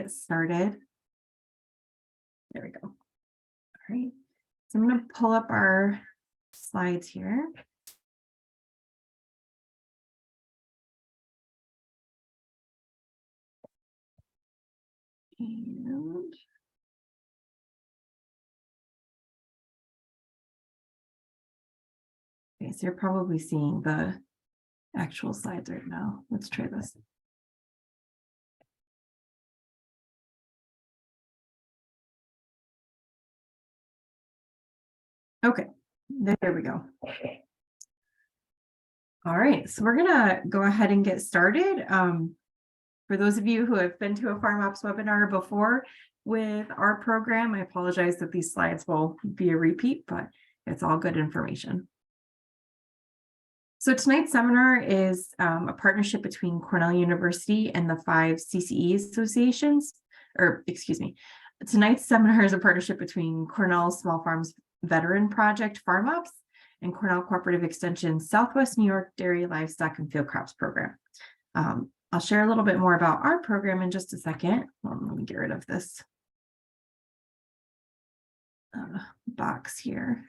Get started. There we go. All right. So I'm going to pull up our slides here. And okay, so you're probably seeing the actual slides right now. Let's try this. Okay, there we go. All right, so we're gonna go ahead and get started. For those of you who have been to a FarmOps webinar before with our program, I apologize that these slides will be a repeat, but it's all good information. So tonight's seminar is a partnership between Cornell University and the 5 CCE Associations, or excuse me, tonight's seminar is a partnership between Cornell Small Farms Veteran Project FarmOps and Cornell Cooperative Extension Southwest New York Dairy, Livestock, and Field Crops Program. I'll share a little bit more about our program in just a second. Let me get rid of this box here.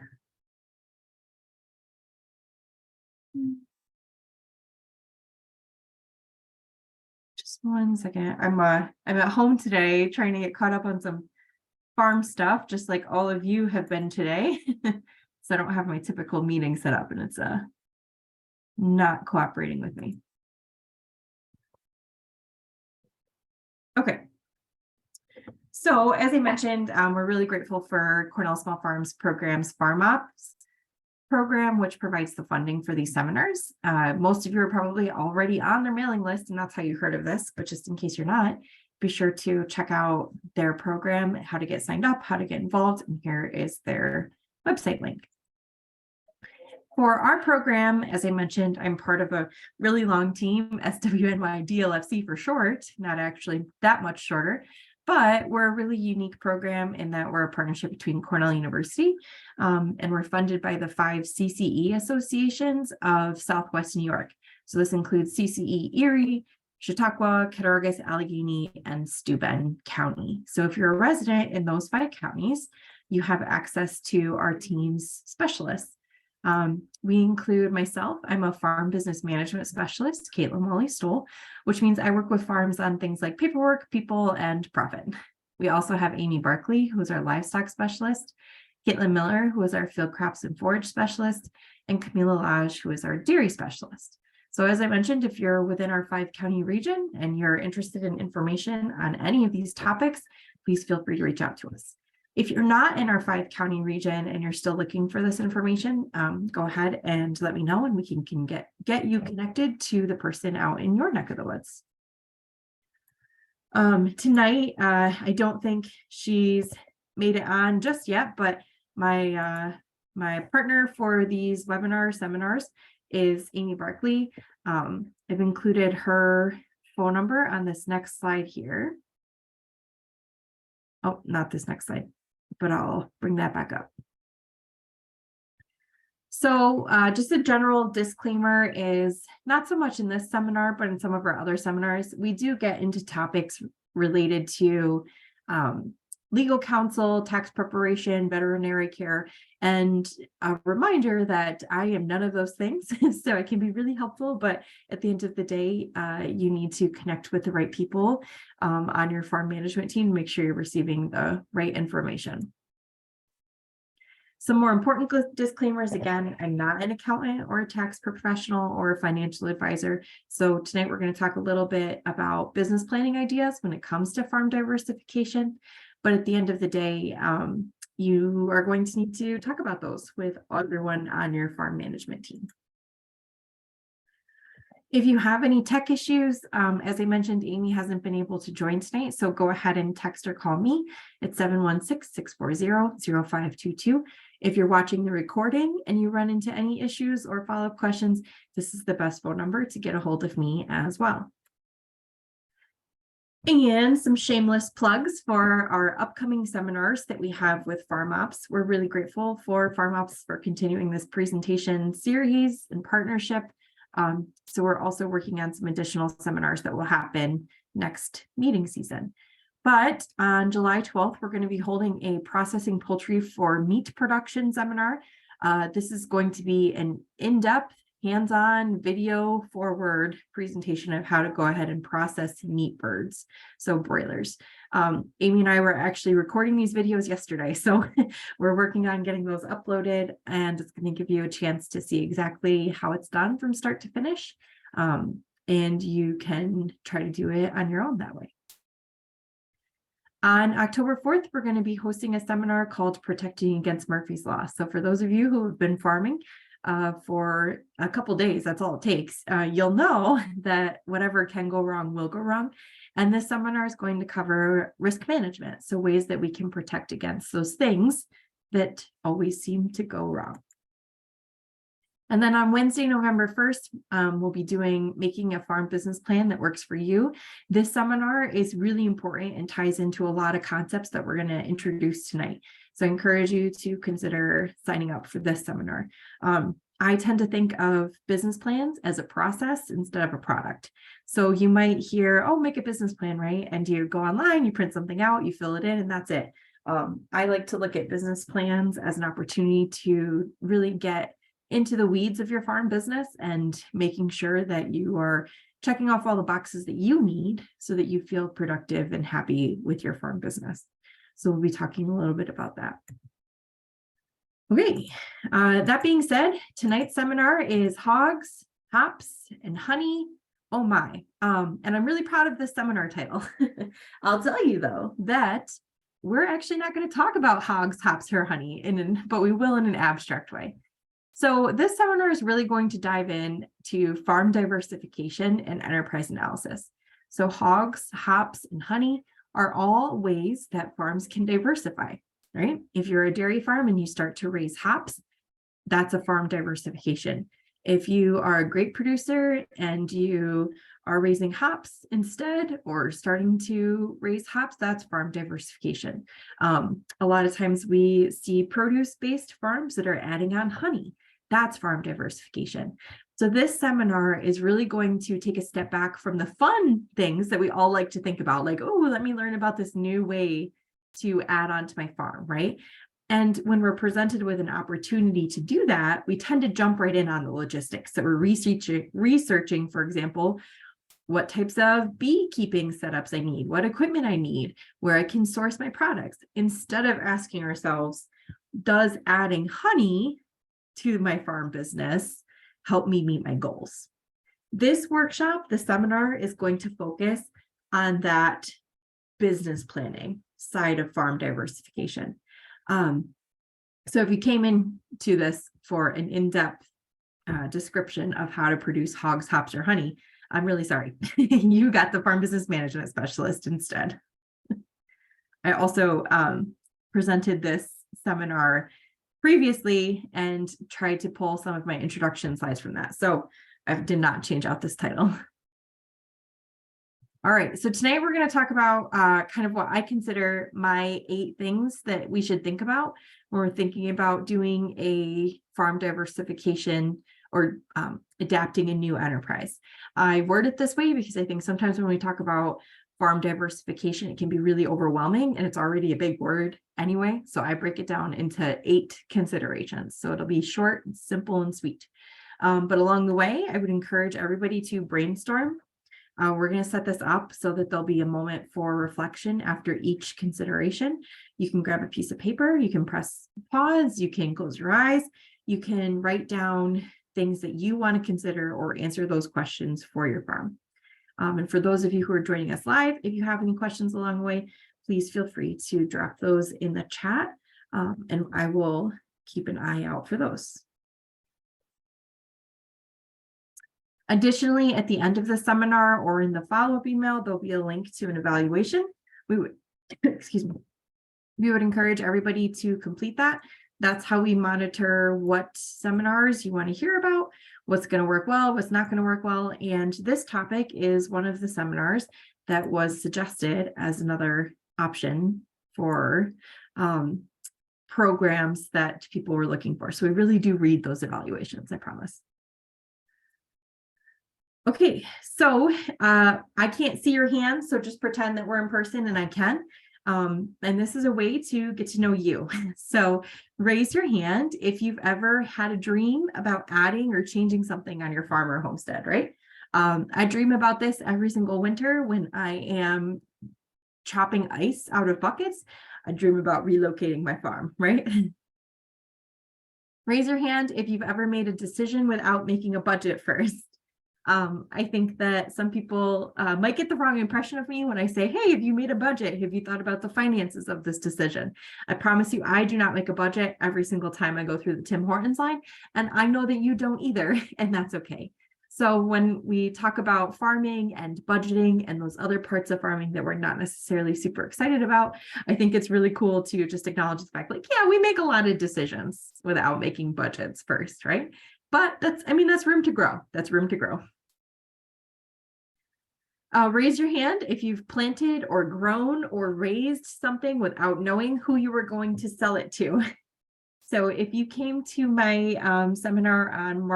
Just one second. I'm at home today trying to get caught up on some farm stuff, just like all of you have been today. So I don't have my typical meeting set up and it's not cooperating with me. Okay. So as I mentioned, we're really grateful for Cornell Small Farms Program's FarmOps program, which provides the funding for these seminars. Most of you are probably already on their mailing list, and that's how you heard of this, but just in case you're not, be sure to check out their program, how to get signed up, how to get involved, and here is their website link. For our program, as I mentioned, I'm part of a really long team, SWNYDLFC for short, not actually that much shorter, but we're a really unique program in that we're a partnership between Cornell University and we're funded by the 5 CCE Associations of Southwest New York. So this includes CCE Erie, Chautauqua, Cattaraugus, Allegany, and Steuben County. So if you're a resident in those 5 counties, you have access to our team's specialists. We include myself. I'm a farm business management specialist, Katelyn Walley-Stoll, which means I work with farms on things like paperwork, people, and profit. We also have Amy Barkley, who is our livestock specialist, Katelyn Miller, who is our field crops and forage specialist, and Camila Lage, who is our dairy specialist. So as I mentioned, if you're within our 5-county region and you're interested in information on any of these topics, please feel free to reach out to us. If you're not in our 5-county region and you're still looking for this information, go ahead and let me know and we can get you connected to the person out in your neck of the woods. Tonight, I don't think she's made it on just yet, but my partner for these seminars is Amy Barkley. I've included her phone number on this next slide here. Oh, not this next slide, but I'll bring that back up. So just a general disclaimer is not so much in this seminar, but in some of our other seminars, we do get into topics related to legal counsel, tax preparation, veterinary care, and a reminder that I am none of those things. So it can be really helpful, but at the end of the day, you need to connect with the right people on your farm management team to make sure you're receiving the right information. Some more important disclaimers. Again, I'm not an accountant or a tax professional or a financial advisor. So tonight we're going to talk a little bit about business planning ideas when it comes to farm diversification. But at the end of the day, you are going to need to talk about those with everyone on your farm management team. If you have any tech issues, as I mentioned, Amy hasn't been able to join tonight, so go ahead and text or call me at 716-640-0522. If you're watching the recording and you run into any issues or follow-up questions, this is the best phone number to get a hold of me as well. And some shameless plugs for our upcoming seminars that we have with FarmOps. We're really grateful for FarmOps for continuing this presentation series and partnership. So we're also working on some additional seminars that will happen next meeting season. But on July 12th, we're going to be holding a processing poultry for meat production seminar. This is going to be an in-depth, hands-on, video-forward presentation of how to go ahead and process meat birds, so broilers. Amy and I were actually recording these videos yesterday, so we're working on getting those uploaded, and it's going to give you a chance to see exactly how it's done from start to finish, and you can try to do it on your own that way. On October 4th, we're going to be hosting a seminar called Protecting Against Murphy's Law. So for those of you who have been farming for a couple days, that's all it takes, you'll know that whatever can go wrong will go wrong. And this seminar is going to cover risk management, so ways that we can protect against those things that always seem to go wrong. And then on Wednesday, November 1st, we'll be making a farm business plan that works for you. This seminar is really important and ties into a lot of concepts that we're going to introduce tonight. So I encourage you to consider signing up for this seminar. I tend to think of business plans as a process instead of a product. So you might hear, oh, make a business plan, right? And you go online, you print something out, you fill it in, and that's it. I like to look at business plans as an opportunity to really get into the weeds of your farm business and making sure that you are checking off all the boxes that you need so that you feel productive and happy with your farm business. So we'll be talking a little bit about that. Okay, that being said, tonight's seminar is Hogs, Hops, and Honey. Oh my, and I'm really proud of this seminar title. I'll tell you though that we're actually not going to talk about hogs, hops, or honey, but we will in an abstract way. So this seminar is really going to dive in to farm diversification and enterprise analysis. So hogs, hops, and honey are all ways that farms can diversify, right? If you're a dairy farm and you start to raise hops, that's a farm diversification. If you are a grape producer and you are raising hops instead or starting to raise hops, that's farm diversification. A lot of times we see produce-based farms that are adding on honey. That's farm diversification. So this seminar is really going to take a step back from the fun things that we all like to think about, like, oh, let me learn about this new way to add on to my farm, right? And when we're presented with an opportunity to do that, we tend to jump right in on the logistics. So we're researching, for example, what types of beekeeping setups I need, what equipment I need, where I can source my products, instead of asking ourselves, does adding honey to my farm business help me meet my goals? This workshop, the seminar, is going to focus on that business planning side of farm diversification. So if you came into this for an in-depth description of how to produce hogs, hops, or honey, I'm really sorry. You got the farm business management specialist instead. I also presented this seminar previously and tried to pull some of my introduction slides from that. So I did not change out this title. All right, so tonight we're going to talk about kind of what I consider my 8 things that we should think about when we're thinking about doing a farm diversification or adapting a new enterprise. I word it this way because I think sometimes when we talk about farm diversification, it can be really overwhelming and it's already a big word anyway. So I break it down into 8 considerations. So it'll be short, simple, and sweet. But along the way, I would encourage everybody to brainstorm. We're going to set this up so that there'll be a moment for reflection after each consideration. You can grab a piece of paper, you can press pause, you can close your eyes, you can write down things that you want to consider or answer those questions for your farm. And for those of you who are joining us live, if you have any questions along the way, please feel free to drop those in the chat, and I will keep an eye out for those. Additionally, at the end of the seminar or in the follow-up email, there'll be a link to an evaluation. We would, excuse me, we would encourage everybody to complete that. That's how we monitor what seminars you want to hear about, what's going to work well, what's not going to work well. And this topic is one of the seminars that was suggested as another option for programs that people were looking for. So we really do read those evaluations, I promise. Okay, so I can't see your hand, so just pretend that we're in person and I can. And this is a way to get to know you. So raise your hand if you've ever had a dream about adding or changing something on your farm or homestead, right? I dream about this every single winter when I am chopping ice out of buckets. I dream about relocating my farm, right? Raise your hand if you've ever made a decision without making a budget first. I think that some people might get the wrong impression of me when I say, hey, have you made a budget? Have you thought about the finances of this decision? I promise you, I do not make a budget every single time I go through the Tim Hortons line, and I know that you don't either, and that's okay. So when we talk about farming and budgeting and those other parts of farming that we're not necessarily super excited about, I think it's really cool to just acknowledge the fact, like, yeah, we make a lot of decisions without making budgets first, right? But that's room to grow. That's room to grow. Raise your hand if you've planted or grown or raised something without knowing who you were going to sell it to. So if you came to my seminar on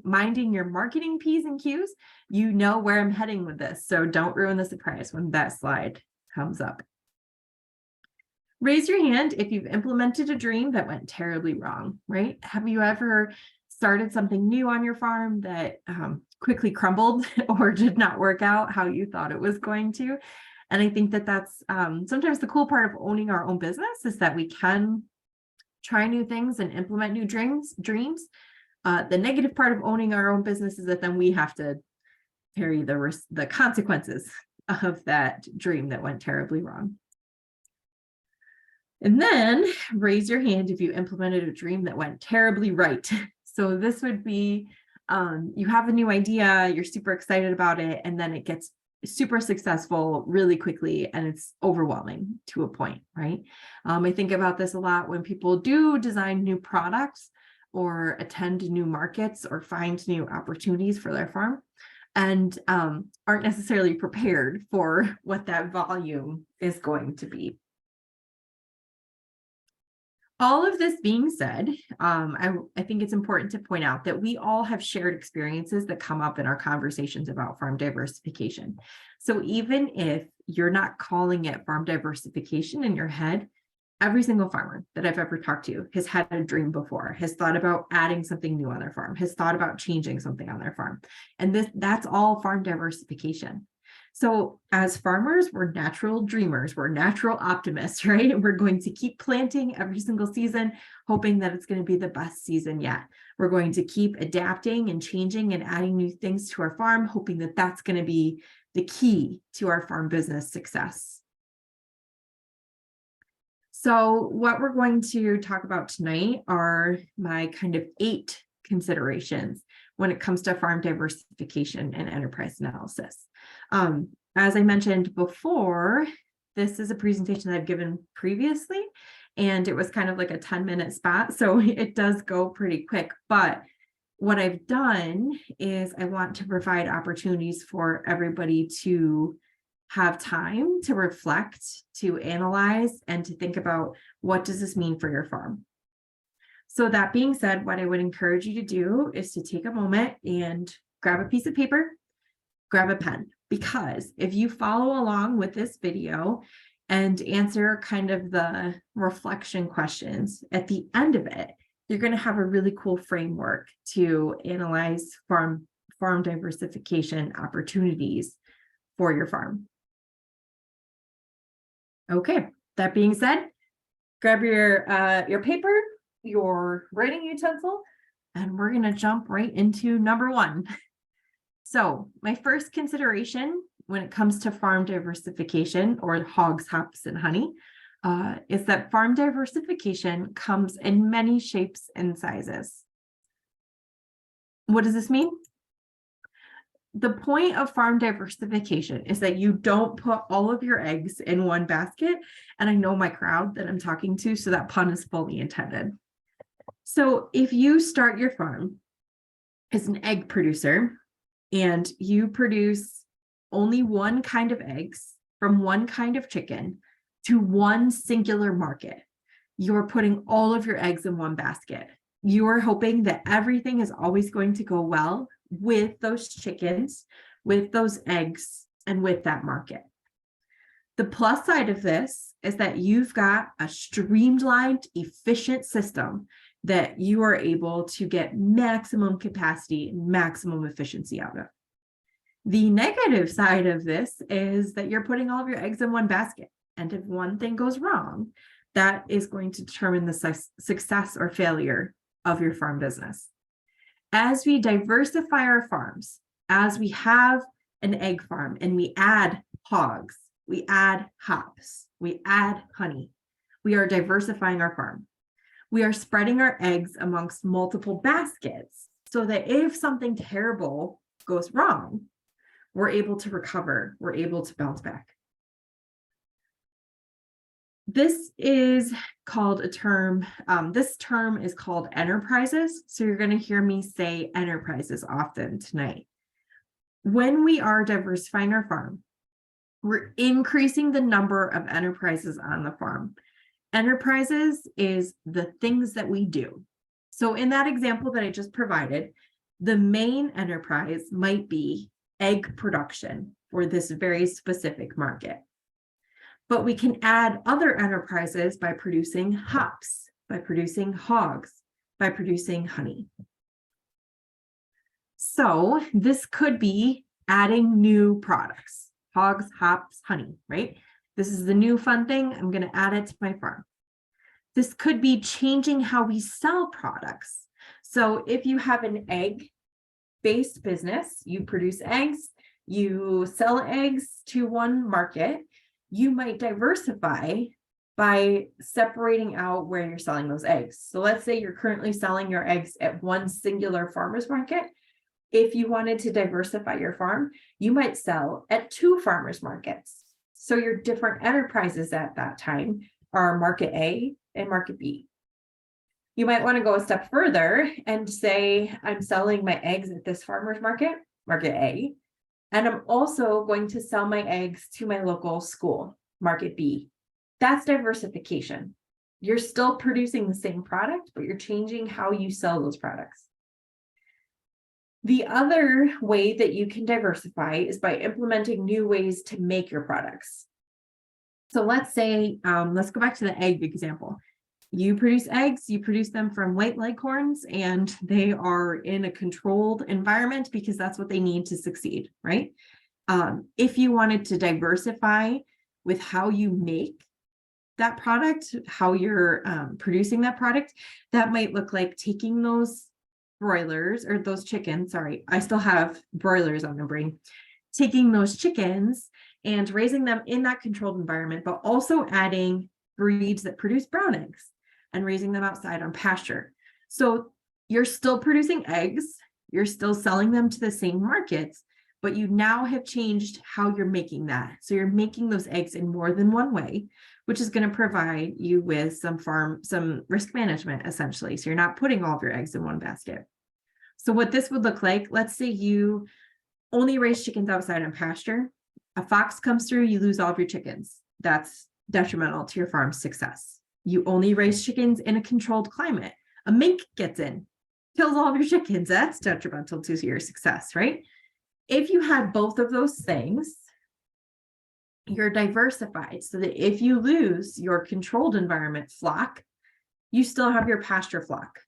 minding your marketing P's and Q's, you know where I'm heading with this. So don't ruin the surprise when that slide comes up. Raise your hand if you've implemented a dream that went terribly wrong, right? Have you ever started something new on your farm that quickly crumbled or did not work out how you thought it was going to? And I think that that's sometimes the cool part of owning our own business is that we can try new things and implement new dreams. The negative part of owning our own business is that then we have to carry the consequences of that dream that went terribly wrong. And then raise your hand if you implemented a dream that went terribly right. So this would be, you have a new idea, you're super excited about it, and then it gets super successful really quickly, and it's overwhelming to a point, right? I think about this a lot when people do design new products or attend new markets or find new opportunities for their farm and aren't necessarily prepared for what that volume is going to be. All of this being said, I think it's important to point out that we all have shared experiences that come up in our conversations about farm diversification. So even if you're not calling it farm diversification in your head, every single farmer that I've ever talked to has had a dream before, has thought about adding something new on their farm, has thought about changing something on their farm. And that's all farm diversification. So as farmers, we're natural dreamers, we're natural optimists, right? We're going to keep planting every single season, hoping that it's going to be the best season yet. We're going to keep adapting and changing and adding new things to our farm, hoping that that's going to be the key to our farm business success. So what we're going to talk about tonight are my kind of 8 considerations when it comes to farm diversification and enterprise analysis. As I mentioned before, this is a presentation that I've given previously, and it was kind of like a 10-minute spot, so it does go pretty quick. But what I've done is I want to provide opportunities for everybody to have time to reflect, to analyze, and to think about what does this mean for your farm. So that being said, what I would encourage you to do is to take a moment and grab a piece of paper, grab a pen, because if you follow along with this video and answer kind of the reflection questions at the end of it, you're going to have a really cool framework to analyze farm diversification opportunities for your farm. Okay, that being said, grab your paper, your writing utensil, and we're going to jump right into number 1. So my first consideration when it comes to farm diversification, or hogs, hops, and honey, is that farm diversification comes in many shapes and sizes. What does this mean? The point of farm diversification is that you don't put all of your eggs in one basket. And I know my crowd that I'm talking to, so that pun is fully intended. So if you start your farm as an egg producer and you produce only one kind of eggs from one kind of chicken to one singular market, you're putting all of your eggs in one basket. You are hoping that everything is always going to go well with those chickens, with those eggs, and with that market. The plus side of this is that you've got a streamlined, efficient system that you are able to get maximum capacity and maximum efficiency out of. The negative side of this is that you're putting all of your eggs in one basket. And if one thing goes wrong, that is going to determine the success or failure of your farm business. As we diversify our farms, as we have an egg farm and we add hogs, we add hops, we add honey, we are diversifying our farm. We are spreading our eggs amongst multiple baskets so that if something terrible goes wrong, we're able to recover, we're able to bounce back. This is called a term, this term is called enterprises. So you're going to hear me say enterprises often tonight. When we are diversifying our farm, we're increasing the number of enterprises on the farm. Enterprises is the things that we do. So in that example that I just provided, the main enterprise might be egg production for this very specific market. But we can add other enterprises by producing hops, by producing hogs, by producing honey. So this could be adding new products, hogs, hops, honey, right? This is the new fun thing. I'm going to add it to my farm. This could be changing how we sell products. So if you have an egg-based business, you produce eggs, you sell eggs to one market, you might diversify by separating out where you're selling those eggs. So let's say you're currently selling your eggs at one singular farmer's market. If you wanted to diversify your farm, you might sell at 2 farmers markets. So your different enterprises at that time are market A and market B. You might want to go a step further and say, I'm selling my eggs at this farmer's market, market A, and I'm also going to sell my eggs to my local school, market B. That's diversification. You're still producing the same product, but you're changing how you sell those products. The other way that you can diversify is by implementing new ways to make your products. So let's say, let's go back to the egg example. You produce eggs, you produce them from white leghorns, and they are in a controlled environment because that's what they need to succeed, right? If you wanted to diversify with how you make that product, how you're producing that product, that might look like taking those broilers or those chickens, sorry, I still have broilers on the brain, taking those chickens and raising them in that controlled environment, but also adding breeds that produce brown eggs and raising them outside on pasture. So you're still producing eggs, you're still selling them to the same markets, but you now have changed how you're making that. So you're making those eggs in more than one way, which is going to provide you with some risk management, essentially. So you're not putting all of your eggs in one basket. So what this would look like, let's say you only raise chickens outside on pasture. A fox comes through, you lose all of your chickens. That's detrimental to your farm's success. You only raise chickens in a controlled climate. A mink gets in, kills all of your chickens. That's detrimental to your success, right? If you had both of those things, you're diversified so that if you lose your controlled environment flock, you still have your pasture flock.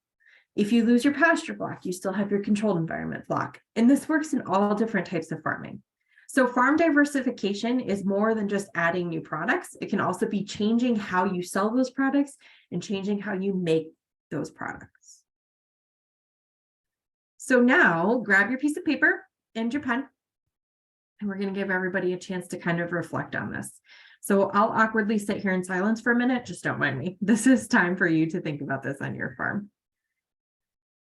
If you lose your pasture flock, you still have your controlled environment flock. And this works in all different types of farming. So farm diversification is more than just adding new products. It can also be changing how you sell those products and changing how you make those products. So now grab your piece of paper and your pen, and we're going to give everybody a chance to kind of reflect on this. So I'll awkwardly sit here in silence for a minute. Just don't mind me. This is time for you to think about this on your farm.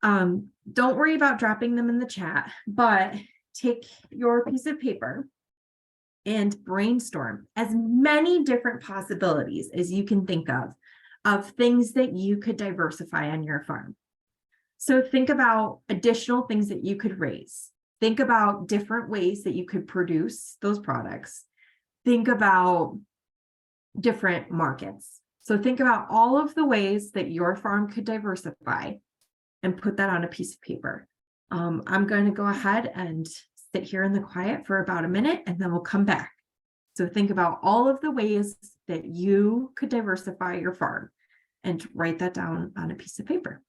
Don't worry about dropping them in the chat, but take your piece of paper and brainstorm as many different possibilities as you can think of things that you could diversify on your farm. So think about additional things that you could raise. Think about different ways that you could produce those products. Think about different markets. So think about all of the ways that your farm could diversify and put that on a piece of paper. I'm going to go ahead and sit here in the quiet for about a minute, and then we'll come back. So think about all of the ways that you could diversify your farm and write that down on a piece of paper.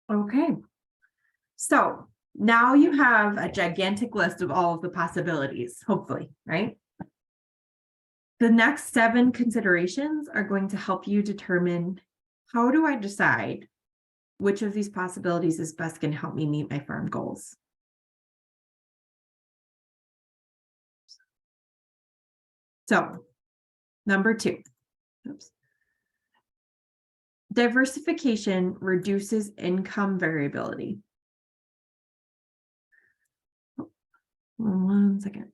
Okay, so now you have a gigantic list of all of the possibilities, hopefully, right? The next 7 considerations are going to help you determine, how do I decide which of these possibilities is best going to help me meet my farm goals? So, number 2, oops. Diversification reduces income variability. One second.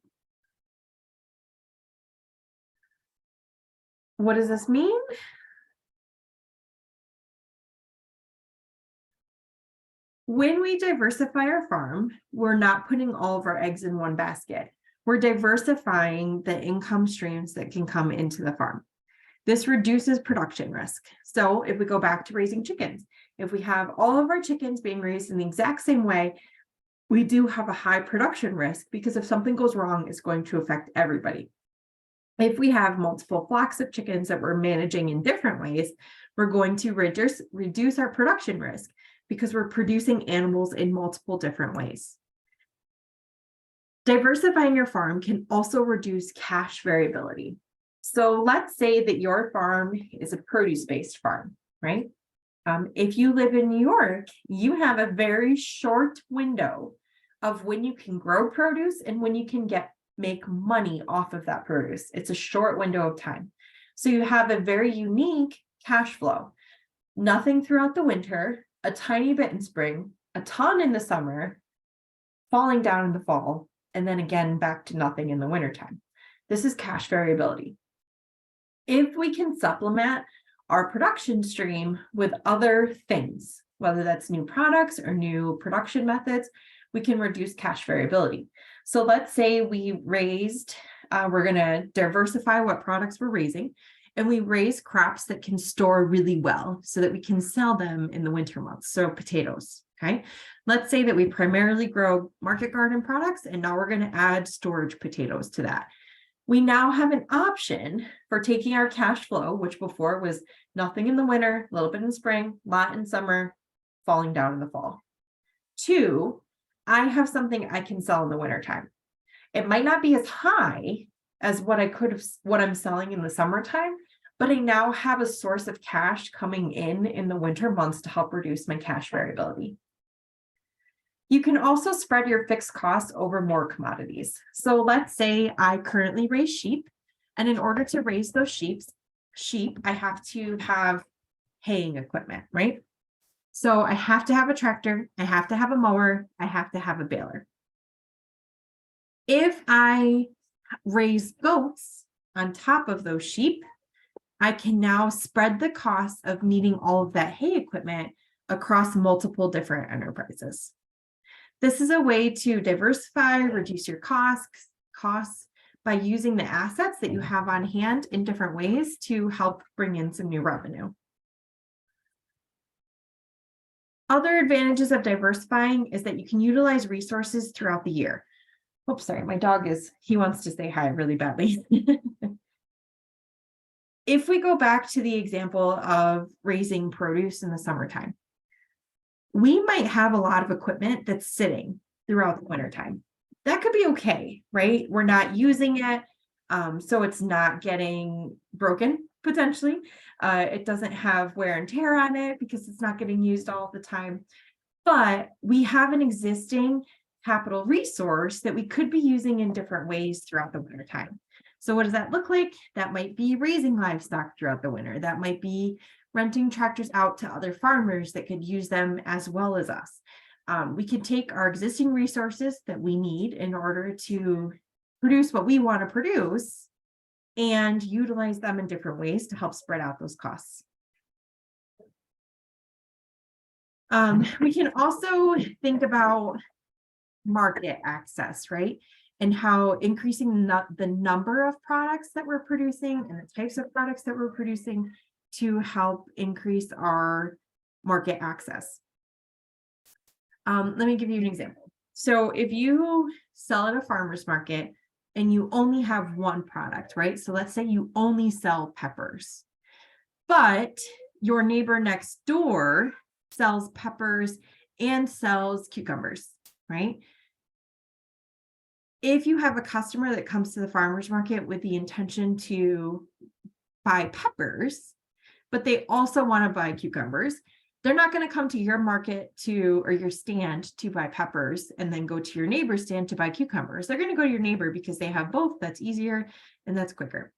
What does this mean? When we diversify our farm, we're not putting all of our eggs in one basket. We're diversifying the income streams that can come into the farm. This reduces production risk. So if we go back to raising chickens, if we have all of our chickens being raised in the exact same way, we do have a high production risk, because if something goes wrong, it's going to affect everybody. If we have multiple flocks of chickens that we're managing in different ways, we're going to reduce our production risk, because we're producing animals in multiple different ways. Diversifying your farm can also reduce cash variability. So let's say that your farm is a produce-based farm, right? If you live in New York, you have a very short window of when you can grow produce and when you can make money off of that produce. It's a short window of time. So you have a very unique cash flow. Nothing throughout the winter, a tiny bit in spring, a ton in the summer, falling down in the fall, and then again back to nothing in the wintertime. This is cash variability. If we can supplement our production stream with other things, whether that's new products or new production methods, we can reduce cash variability. So let's say we raised, we're going to diversify what products we're raising, and we raise crops that can store really well so that we can sell them in the winter months. So potatoes, okay? Let's say that we primarily grow market garden products, and now we're going to add storage potatoes to that. We now have an option for taking our cash flow, which before was nothing in the winter, a little bit in spring, a lot in summer, falling down in the fall. 2, I have something I can sell in the wintertime. It might not be as high as what I'm selling in the summertime, but I now have a source of cash coming in the winter months to help reduce my cash variability. You can also spread your fixed costs over more commodities. So let's say I currently raise sheep, and in order to raise those sheep, sheep, I have to have haying equipment, right? So I have to have a tractor, I have to have a mower, I have to have a baler. If I raise goats on top of those sheep, I can now spread the cost of needing all of that hay equipment across multiple different enterprises. This is a way to diversify, reduce your costs by using the assets that you have on hand in different ways to help bring in some new revenue. Other advantages of diversifying is that you can utilize resources throughout the year. Oops, sorry, my dog he wants to say hi really badly. If we go back to the example of raising produce in the summertime, we might have a lot of equipment that's sitting throughout the wintertime. That could be okay, right? We're not using it, so it's not getting broken potentially. It doesn't have wear and tear on it because it's not getting used all the time. But we have an existing capital resource that we could be using in different ways throughout the wintertime. So what does that look like? That might be raising livestock throughout the winter. That might be renting tractors out to other farmers that could use them as well as us. We could take our existing resources that we need in order to produce what we want to produce and utilize them in different ways to help spread out those costs. We can also think about market access, right? And how increasing the number of products that we're producing and the types of products that we're producing to help increase our market access. Let me give you an example. So if you sell at a farmer's market and you only have one product, right? So let's say you only sell peppers, but your neighbor next door sells peppers and sells cucumbers, right? If you have a customer that comes to the farmer's market with the intention to buy peppers, but they also want to buy cucumbers, they're not going to come to your market or your stand to buy peppers and then go to your neighbor's stand to buy cucumbers. They're going to go to your neighbor because they have both. That's easier and that's quicker.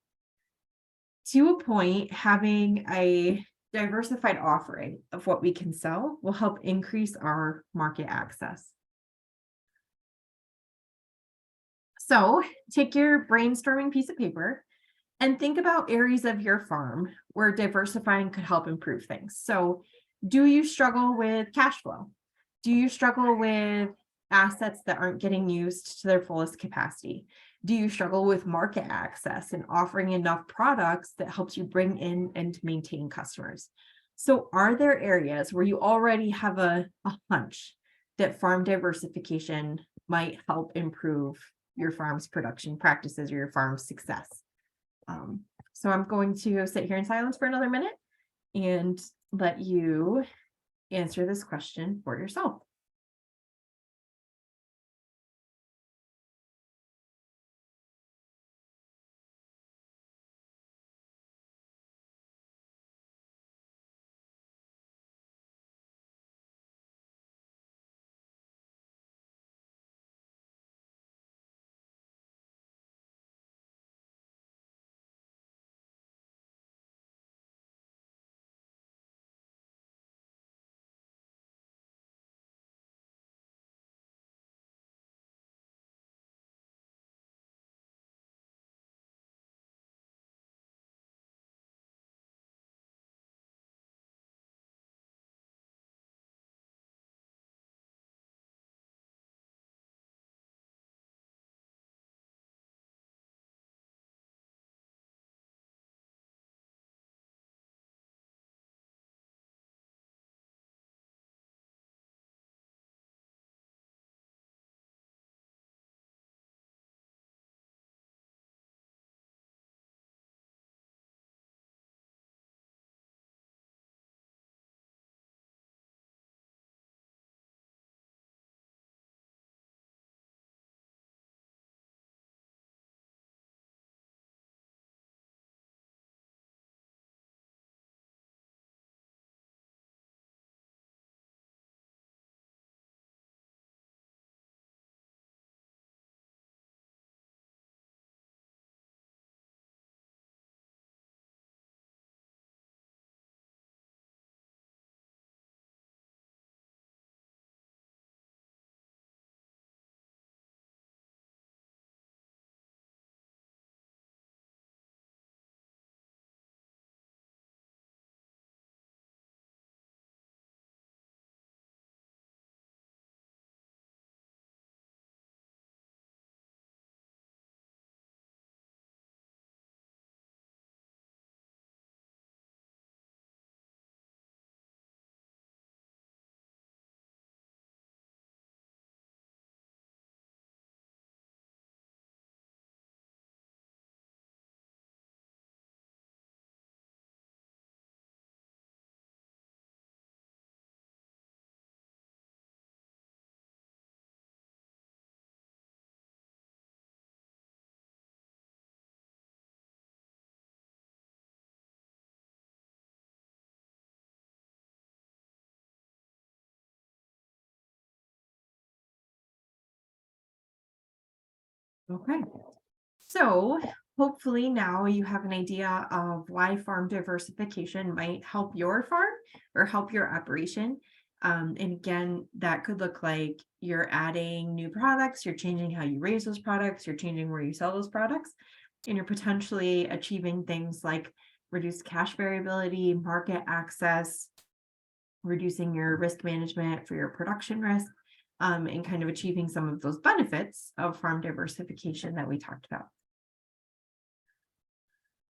To a point, having a diversified offering of what we can sell will help increase our market access. So take your brainstorming piece of paper and think about areas of your farm where diversifying could help improve things. So do you struggle with cash flow? Do you struggle with assets that aren't getting used to their fullest capacity? Do you struggle with market access and offering enough products that helps you bring in and maintain customers? So are there areas where you already have a hunch that farm diversification might help improve your farm's production practices or your farm's success? So I'm going to sit here in silence for another minute and let you answer this question for yourself. Okay. So hopefully now you have an idea of why farm diversification might help your farm or help your operation. And again, that could look like you're adding new products, you're changing how you raise those products, you're changing where you sell those products, and you're potentially achieving things like reduced cash variability, market access, reducing your risk management for your production risk, and kind of achieving some of those benefits of farm diversification that we talked about.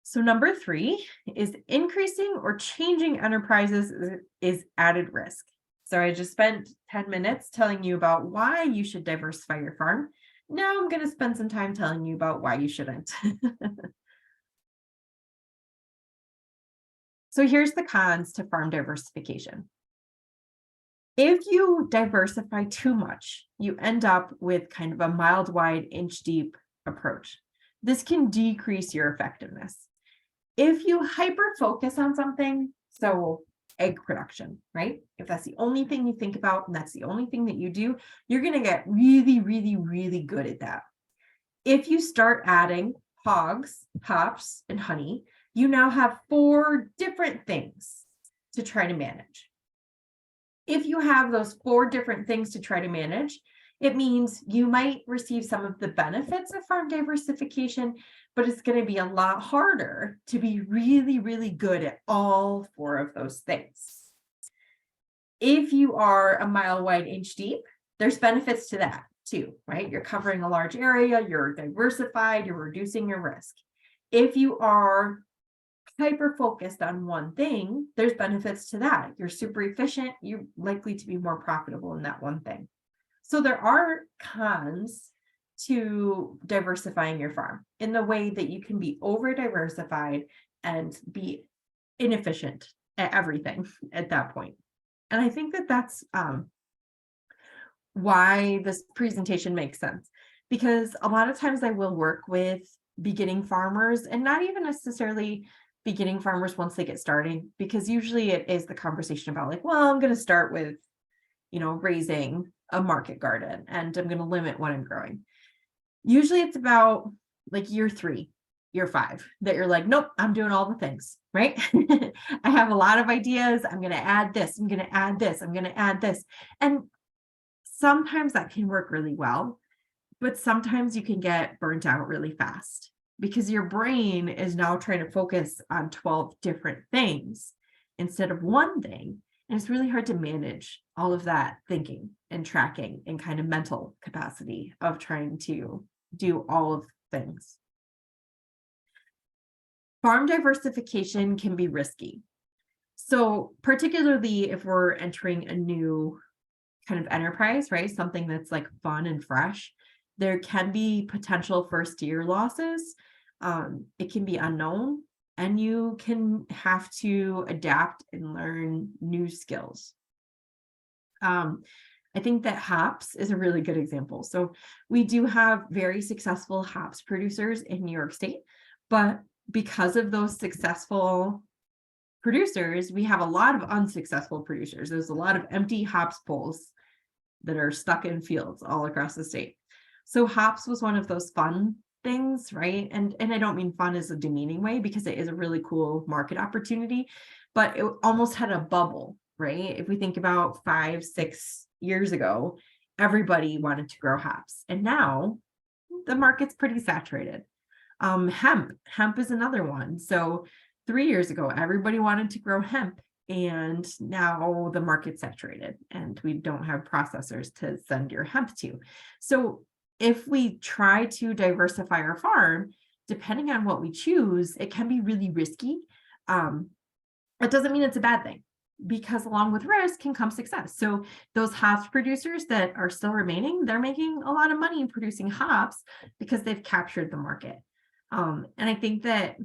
So number 3 is increasing or changing enterprises is added risk. So I just spent 10 minutes telling you about why you should diversify your farm. Now I'm going to spend some time telling you about why you shouldn't. So here's the cons to farm diversification. If you diversify too much, you end up with kind of a mile wide, inch deep approach. This can decrease your effectiveness. If you hyper focus on something, so egg production, right? If that's the only thing you think about and that's the only thing that you do, you're going to get really, really, really good at that. If you start adding hogs, hops, and honey, you now have 4 different things to try to manage. If you have those 4 different things to try to manage, it means you might receive some of the benefits of farm diversification, but it's going to be a lot harder to be really, really good at all 4 of those things. If you are a mile wide, inch deep, there's benefits to that too, right? You're covering a large area, you're diversified, you're reducing your risk. If you are hyper focused on one thing, there's benefits to that. You're super efficient, you're likely to be more profitable in that one thing. So there are cons to diversifying your farm in the way that you can be over diversified and be inefficient at everything at that point. And I think that that's why this presentation makes sense, because a lot of times I will work with beginning farmers, and not even necessarily beginning farmers once they get started, because usually it is the conversation about like, well, I'm going to start with, raising a market garden and I'm going to limit what I'm growing. Usually it's about like year 3, year 5 that you're like, nope, I'm doing all the things, right? I have a lot of ideas. I'm going to add this. I'm going to add this. I'm going to add this. And sometimes that can work really well, but sometimes you can get burnt out really fast because your brain is now trying to focus on 12 different things instead of one thing. And it's really hard to manage all of that thinking and tracking and kind of mental capacity of trying to do all of things. Farm diversification can be risky. So particularly if we're entering a new kind of enterprise, right? Something that's like fun and fresh, there can be potential first year losses. It can be unknown, and you can have to adapt and learn new skills. I think that hops is a really good example. So we do have very successful hops producers in New York State, but because of those successful producers, we have a lot of unsuccessful producers. There's a lot of empty hops poles that are stuck in fields all across the state. So hops was one of those fun things, right? And I don't mean fun as a demeaning way, because it is a really cool market opportunity, but it almost had a bubble, right? If we think about 5-6 years ago, everybody wanted to grow hops, and now the market's pretty saturated. Hemp is another one. So 3 years ago, everybody wanted to grow hemp, and now the market's saturated and we don't have processors to send your hemp to. So if we try to diversify our farm, depending on what we choose, it can be really risky. It doesn't mean it's a bad thing, because along with risk can come success. So those hops producers that are still remaining, they're making a lot of money producing hops because they've captured the market. And I think that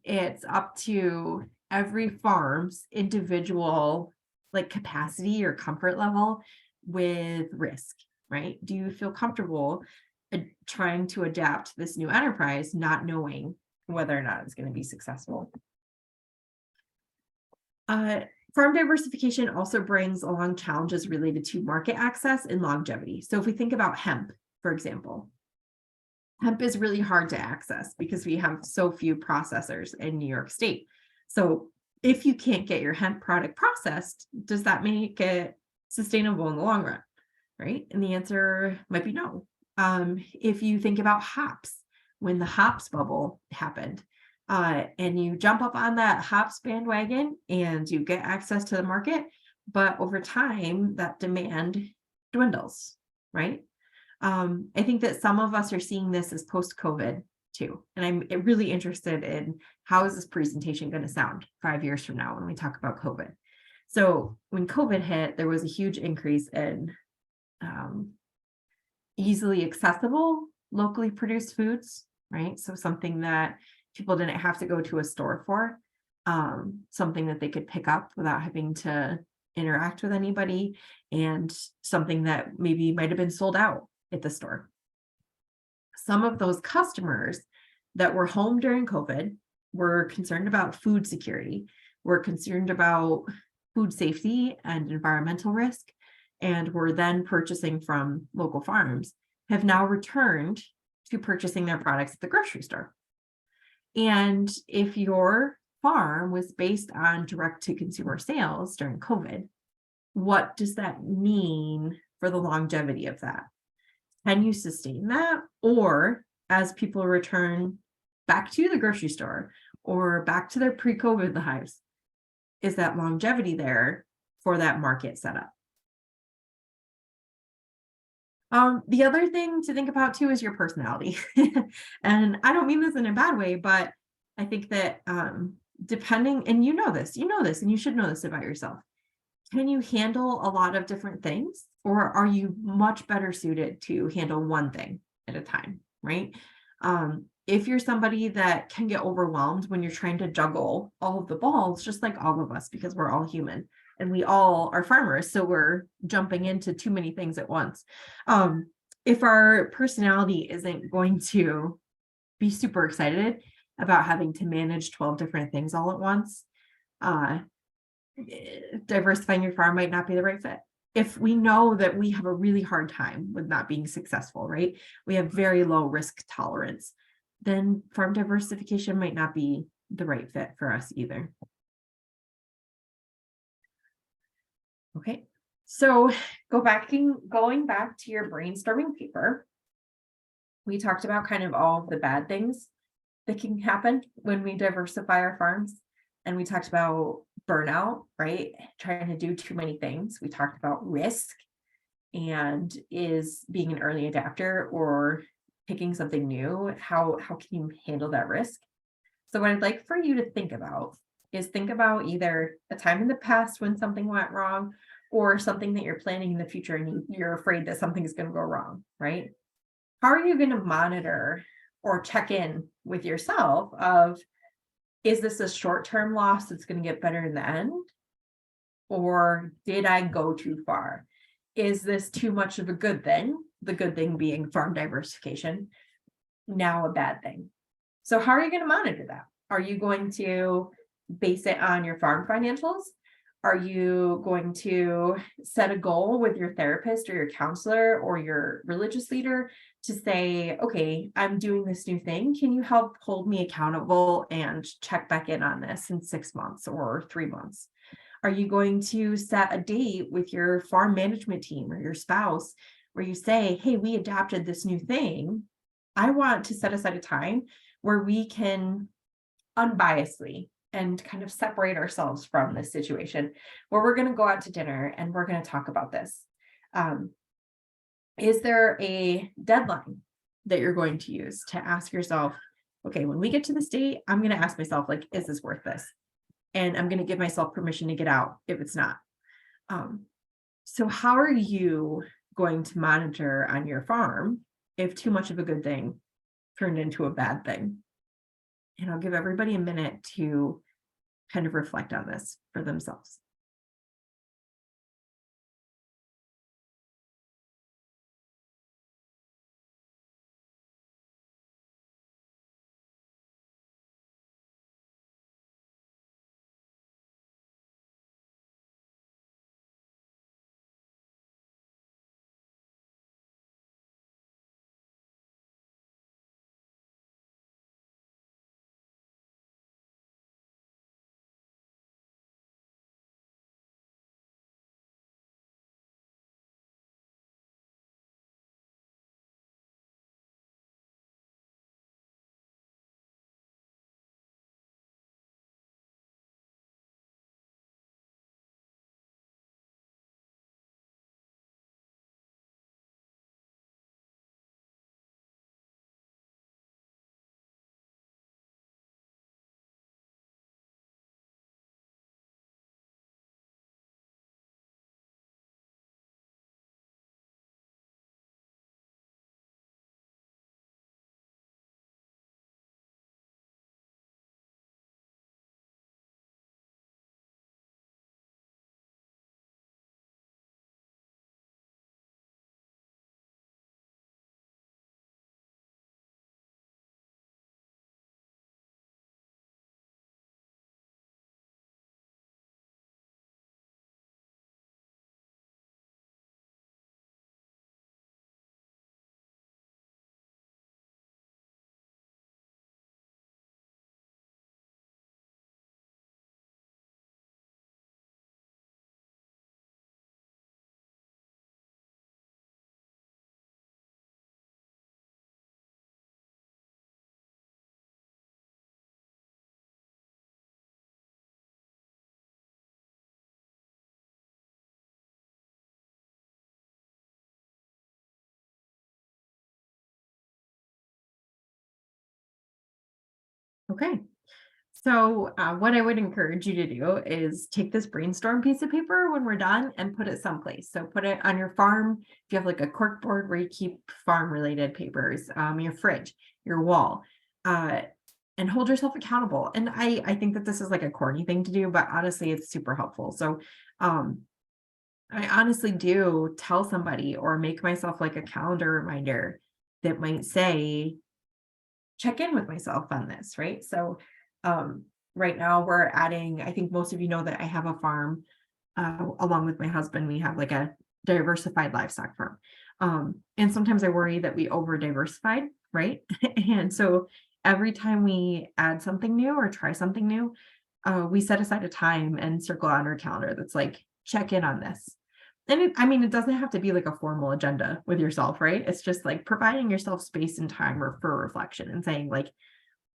it's up to every farm's individual like capacity or comfort level with risk, right? Do you feel comfortable trying to adapt this new enterprise, not knowing whether or not it's going to be successful? Farm diversification also brings along challenges related to market access and longevity. So if we think about hemp, for example, hemp is really hard to access because we have so few processors in New York State. So if you can't get your hemp product processed, does that make it sustainable in the long run? Right? And the answer might be no. If you think about hops, when the hops bubble happened, and you jump up on that hops bandwagon and you get access to the market, but over time that demand dwindles, right? I think that some of us are seeing this as post-COVID too. And I'm really interested in how is this presentation going to sound 5 years from now when we talk about COVID. So when COVID hit, there was a huge increase in easily accessible, locally produced foods, right? So something that people didn't have to go to a store for, something that they could pick up without having to interact with anybody, and something that maybe might have been sold out at the store. Some of those customers that were home during COVID were concerned about food security, were concerned about food safety and environmental risk, and were then purchasing from local farms, have now returned to purchasing their products at the grocery store. And if your farm was based on direct to consumer sales during COVID, what does that mean for the longevity of that? Can you sustain that? Or as people return back to the grocery store or back to their pre-COVID lives, is that longevity there for that market setup? The other thing to think about too is your personality. And I don't mean this in a bad way, but I think that depending, and you know this, and you should know this about yourself. Can you handle a lot of different things, or are you much better suited to handle one thing at a time, right? If you're somebody that can get overwhelmed when you're trying to juggle all of the balls, just like all of us, because we're all human and we all are farmers, so we're jumping into too many things at once. If our personality isn't going to be super excited about having to manage 12 different things all at once, diversifying your farm might not be the right fit. If we know that we have a really hard time with not being successful, right? We have very low risk tolerance, then farm diversification might not be the right fit for us either. Okay, so going back to your brainstorming paper, we talked about kind of all of the bad things that can happen when we diversify our farms. And we talked about burnout, right? Trying to do too many things. We talked about risk, and is being an early adapter or picking something new, how can you handle that risk? So what I'd like for you to think about is either a time in the past when something went wrong, or something that you're planning in the future and you're afraid that something is going to go wrong, right? How are you going to monitor or check in with yourself of, is this a short-term loss that's going to get better in the end? Or did I go too far? Is this too much of a good thing? The good thing being farm diversification, now a bad thing. So how are you going to monitor that? Are you going to base it on your farm financials? Are you going to set a goal with your therapist or your counselor or your religious leader to say, okay, I'm doing this new thing. Can you help hold me accountable and check back in on this in 6 months or 3 months? Are you going to set a date with your farm management team or your spouse where you say, hey, we adapted this new thing. I want to set aside a time where we can unbiasedly and kind of separate ourselves from this situation, where we're going to go out to dinner and we're going to talk about this. Is there a deadline that you're going to use to ask yourself, okay, when we get to this date, I'm going to ask myself, like, is this worth this? And I'm going to give myself permission to get out if it's not. So how are you going to monitor on your farm if too much of a good thing turned into a bad thing? And I'll give everybody a minute to kind of reflect on this for themselves. Okay. So what I would encourage you to do is take this brainstorm piece of paper when we're done and put it someplace. So put it on your farm. If you have like a cork board where you keep farm related papers, your fridge, your wall, and hold yourself accountable. And I think that this is like a corny thing to do, but honestly, it's super helpful. So I honestly do tell somebody or make myself like a calendar reminder that might say, check in with myself on this, right? So right now we're adding, I think most of you know that I have a farm, along with my husband, we have like a diversified livestock farm. And sometimes I worry that we over diversified, right? And so every time we add something new or try something new, we set aside a time and circle on our calendar that's like, check in on this. And it doesn't have to be like a formal agenda with yourself, right? It's just like providing yourself space and time for reflection and saying like,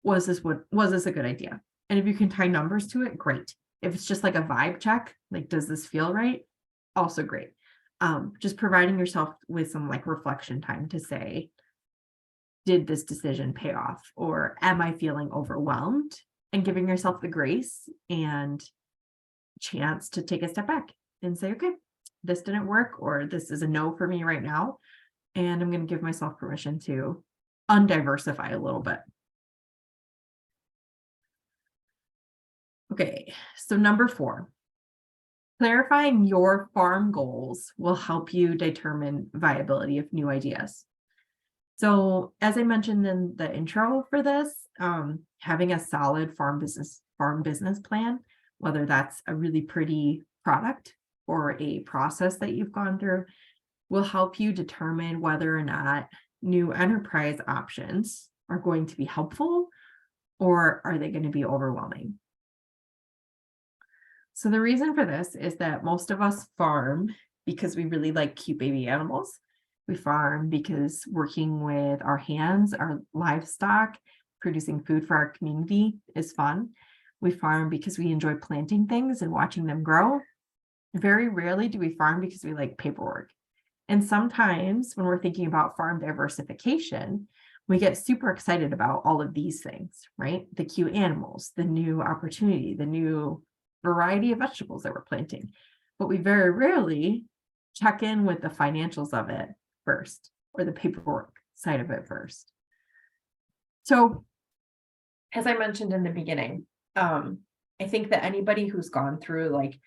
was this a good idea? And if you can tie numbers to it, great. If it's just like a vibe check, like, does this feel right? Also great. Just providing yourself with some like reflection time to say, did this decision pay off? Or am I feeling overwhelmed? And giving yourself the grace and chance to take a step back and say, okay, this didn't work, or this is a no for me right now. And I'm going to give myself permission to undiversify a little bit. Okay, so number 4, clarifying your farm goals will help you determine viability of new ideas. So as I mentioned in the intro for this, having a solid farm business plan, whether that's a really pretty product or a process that you've gone through, will help you determine whether or not new enterprise options are going to be helpful or are they going to be overwhelming. So the reason for this is that most of us farm because we really like cute baby animals. We farm because working with our hands, our livestock, producing food for our community is fun. We farm because we enjoy planting things and watching them grow. Very rarely do we farm because we like paperwork. And sometimes when we're thinking about farm diversification, we get super excited about all of these things, right? The cute animals, the new opportunity, the new variety of vegetables that we're planting. But we very rarely check in with the financials of it first, or the paperwork side of it first. So, as I mentioned in the beginning, I think that anybody who's gone through like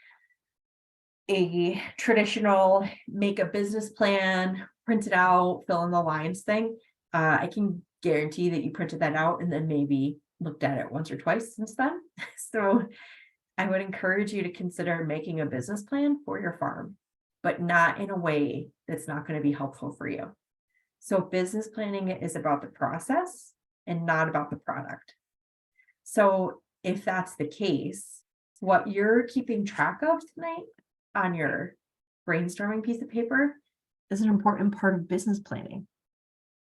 a traditional make a business plan, print it out, fill in the lines thing, I can guarantee that you printed that out and then maybe looked at it once or twice since then. So I would encourage you to consider making a business plan for your farm, but not in a way that's not going to be helpful for you. So business planning is about the process and not about the product. So if that's the case, what you're keeping track of tonight on your brainstorming piece of paper is an important part of business planning.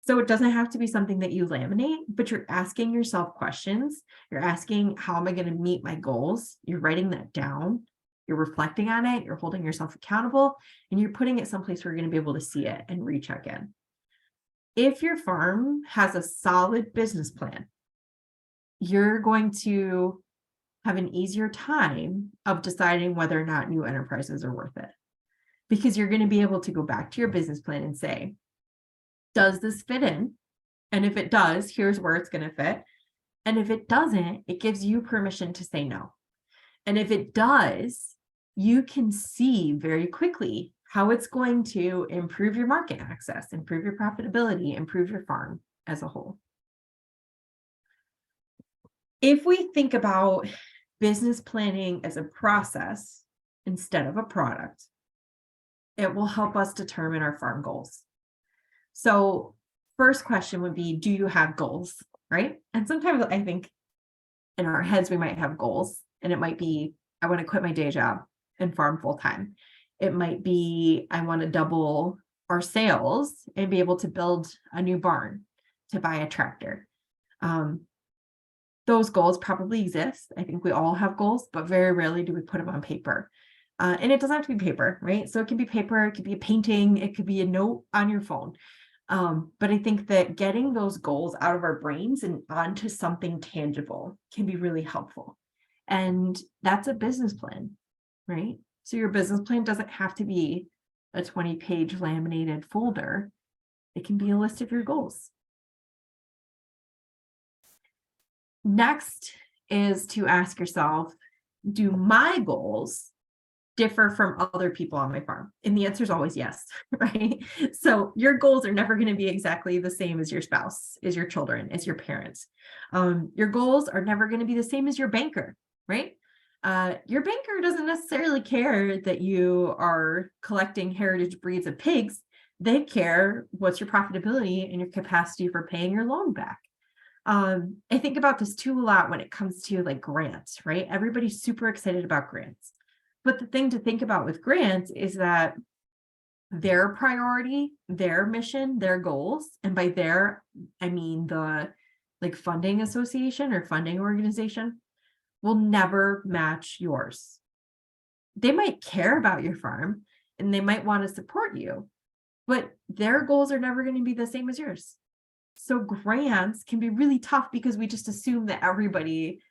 So it doesn't have to be something that you laminate, but you're asking yourself questions. You're asking, how am I going to meet my goals? You're writing that down. You're reflecting on it. You're holding yourself accountable, and you're putting it someplace where you're going to be able to see it and recheck in. If your farm has a solid business plan, you're going to have an easier time of deciding whether or not new enterprises are worth it, because you're going to be able to go back to your business plan and say, does this fit in? And if it does, here's where it's going to fit. And if it doesn't, it gives you permission to say no. And if it does, you can see very quickly how it's going to improve your market access, improve your profitability, improve your farm as a whole. If we think about business planning as a process instead of a product, it will help us determine our farm goals. So first question would be, do you have goals, right? And sometimes I think in our heads, we might have goals, and it might be, I want to quit my day job and farm full time. It might be, I want to double our sales and be able to build a new barn, to buy a tractor. Those goals probably exist. I think we all have goals, but very rarely do we put them on paper. And it doesn't have to be paper, right? So it can be paper, it could be a painting, it could be a note on your phone. But I think that getting those goals out of our brains and onto something tangible can be really helpful. And that's a business plan, right? So your business plan doesn't have to be a 20-page laminated folder. It can be a list of your goals. Next is to ask yourself, do my goals differ from other people on my farm? And the answer is always yes, right? So your goals are never going to be exactly the same as your spouse, as your children, as your parents. Your goals are never going to be the same as your banker, right? Your banker doesn't necessarily care that you are collecting heritage breeds of pigs. They care what's your profitability and your capacity for paying your loan back. I think about this too a lot when it comes to like grants, right? Everybody's super excited about grants. But the thing to think about with grants is that their priority, their mission, their goals, and by their, I mean the like funding association or funding organization, will never match yours. They might care about your farm and they might want to support you, but their goals are never going to be the same as yours. So grants can be really tough because we just assume that everybody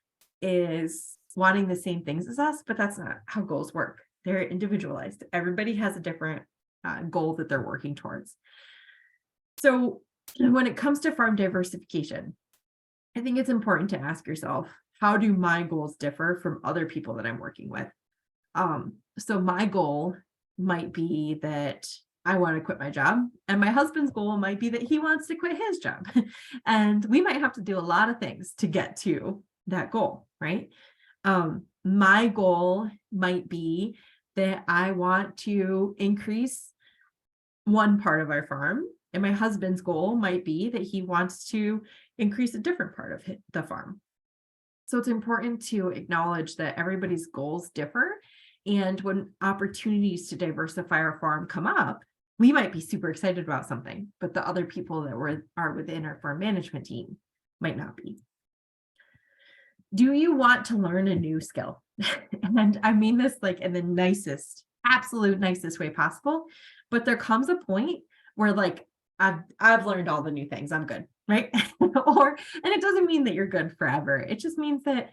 is wanting the same things as us, but that's not how goals work. They're individualized. Everybody has a different goal that they're working towards. So when it comes to farm diversification, I think it's important to ask yourself, how do my goals differ from other people that I'm working with? So my goal might be that I want to quit my job, and my husband's goal might be that he wants to quit his job. And we might have to do a lot of things to get to that goal, right? My goal might be that I want to increase one part of our farm, and my husband's goal might be that he wants to increase a different part of the farm. So it's important to acknowledge that everybody's goals differ. And when opportunities to diversify our farm come up, we might be super excited about something, but the other people that are within our farm management team might not be. Do you want to learn a new skill? And I mean this like in the nicest, absolute nicest way possible, but there comes a point where like, I've learned all the new things, I'm good, right? And it doesn't mean that you're good forever. It just means that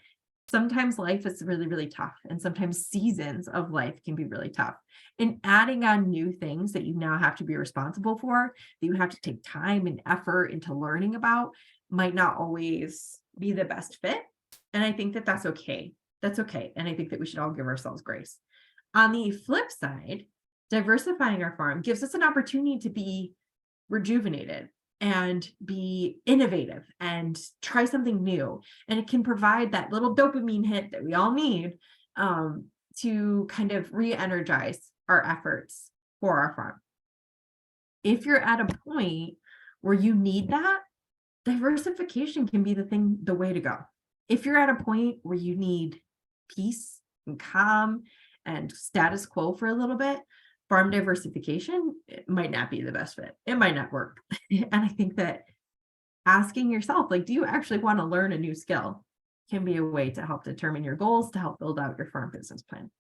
sometimes life is really, really tough. And sometimes seasons of life can be really tough. And adding on new things that you now have to be responsible for, that you have to take time and effort into learning about, might not always be the best fit. And I think that that's okay. That's okay. And I think that we should all give ourselves grace. On the flip side, diversifying our farm gives us an opportunity to be rejuvenated and be innovative and try something new. And it can provide that little dopamine hit that we all need to kind of re-energize our efforts for our farm. If you're at a point where you need that, diversification can be the way to go. If you're at a point where you need peace and calm and status quo for a little bit, farm diversification, it might not be the best fit. It might not work. And I think that asking yourself, like, do you actually want to learn a new skill, can be a way to help determine your goals, to help build out your farm business plan.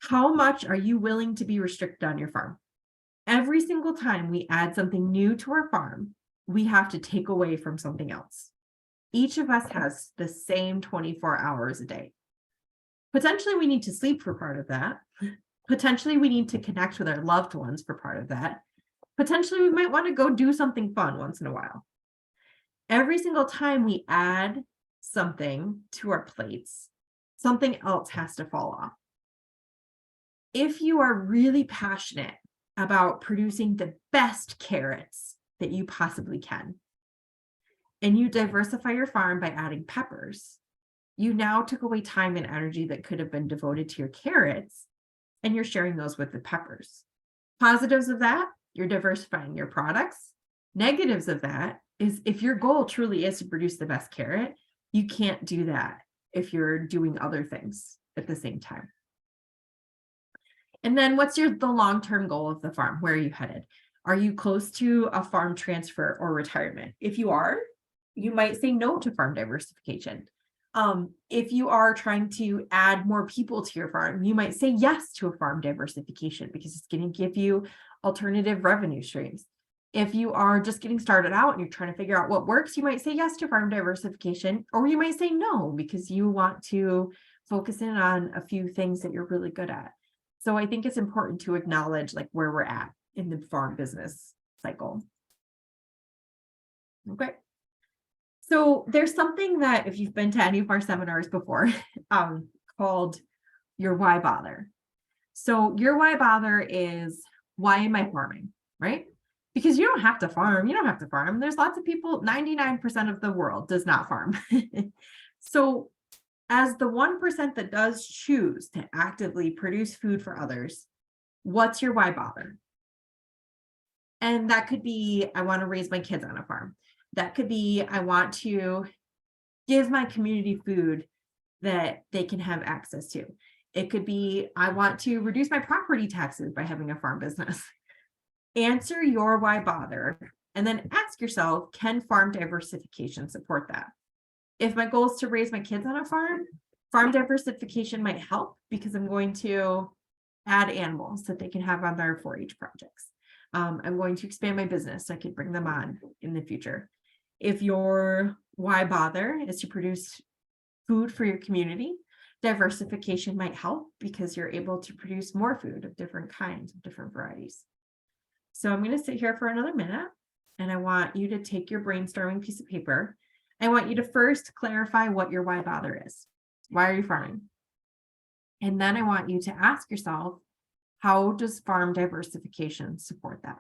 How much are you willing to be restricted on your farm? Every single time we add something new to our farm, we have to take away from something else. Each of us has the same 24 hours a day. Potentially, we need to sleep for part of that. Potentially, we need to connect with our loved ones for part of that. Potentially, we might want to go do something fun once in a while. Every single time we add something to our plates, something else has to fall off. If you are really passionate about producing the best carrots that you possibly can, and you diversify your farm by adding peppers, you now took away time and energy that could have been devoted to your carrots, and you're sharing those with the peppers. Positives of that, you're diversifying your products. Negatives of that is if your goal truly is to produce the best carrot, you can't do that if you're doing other things at the same time. And then what's the long-term goal of the farm? Where are you headed? Are you close to a farm transfer or retirement? If you are, you might say no to farm diversification. If you are trying to add more people to your farm, you might say yes to a farm diversification because it's going to give you alternative revenue streams. If you are just getting started out and you're trying to figure out what works, you might say yes to farm diversification, or you might say no because you want to focus in on a few things that you're really good at. So I think it's important to acknowledge like where we're at in the farm business cycle. Okay. So there's something that if you've been to any of our seminars before, called your why bother. So your why bother is, why am I farming, right? Because you don't have to farm. You don't have to farm. There's lots of people, 99% of the world does not farm. So as the 1% that does choose to actively produce food for others, what's your why bother? And that could be, I want to raise my kids on a farm. That could be, I want to give my community food that they can have access to. It could be, I want to reduce my property taxes by having a farm business. Answer your why bother, and then ask yourself, can farm diversification support that? If my goal is to raise my kids on a farm, farm diversification might help because I'm going to add animals that they can have on their 4-H projects. I'm going to expand my business so I could bring them on in the future. If your why bother is to produce food for your community, diversification might help because you're able to produce more food of different kinds, of different varieties. So I'm going to sit here for another minute, and I want you to take your brainstorming piece of paper. I want you to first clarify what your why bother is. Why are you farming? And then I want you to ask yourself, how does farm diversification support that?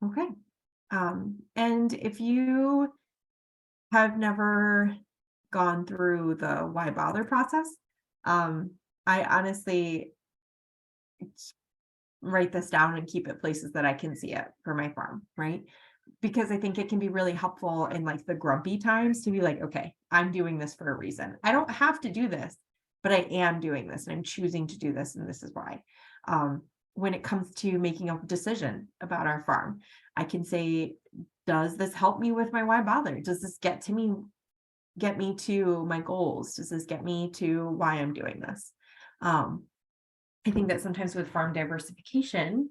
Okay. And if you have never gone through the why bother process, I honestly write this down and keep it places that I can see it for my farm, right? Because I think it can be really helpful in like the grumpy times to be like, okay, I'm doing this for a reason. I don't have to do this, but I am doing this and I'm choosing to do this, and this is why. When it comes to making a decision about our farm, I can say, does this help me with my why bother? Does this get me to my goals? Does this get me to why I'm doing this? I think that sometimes with farm diversification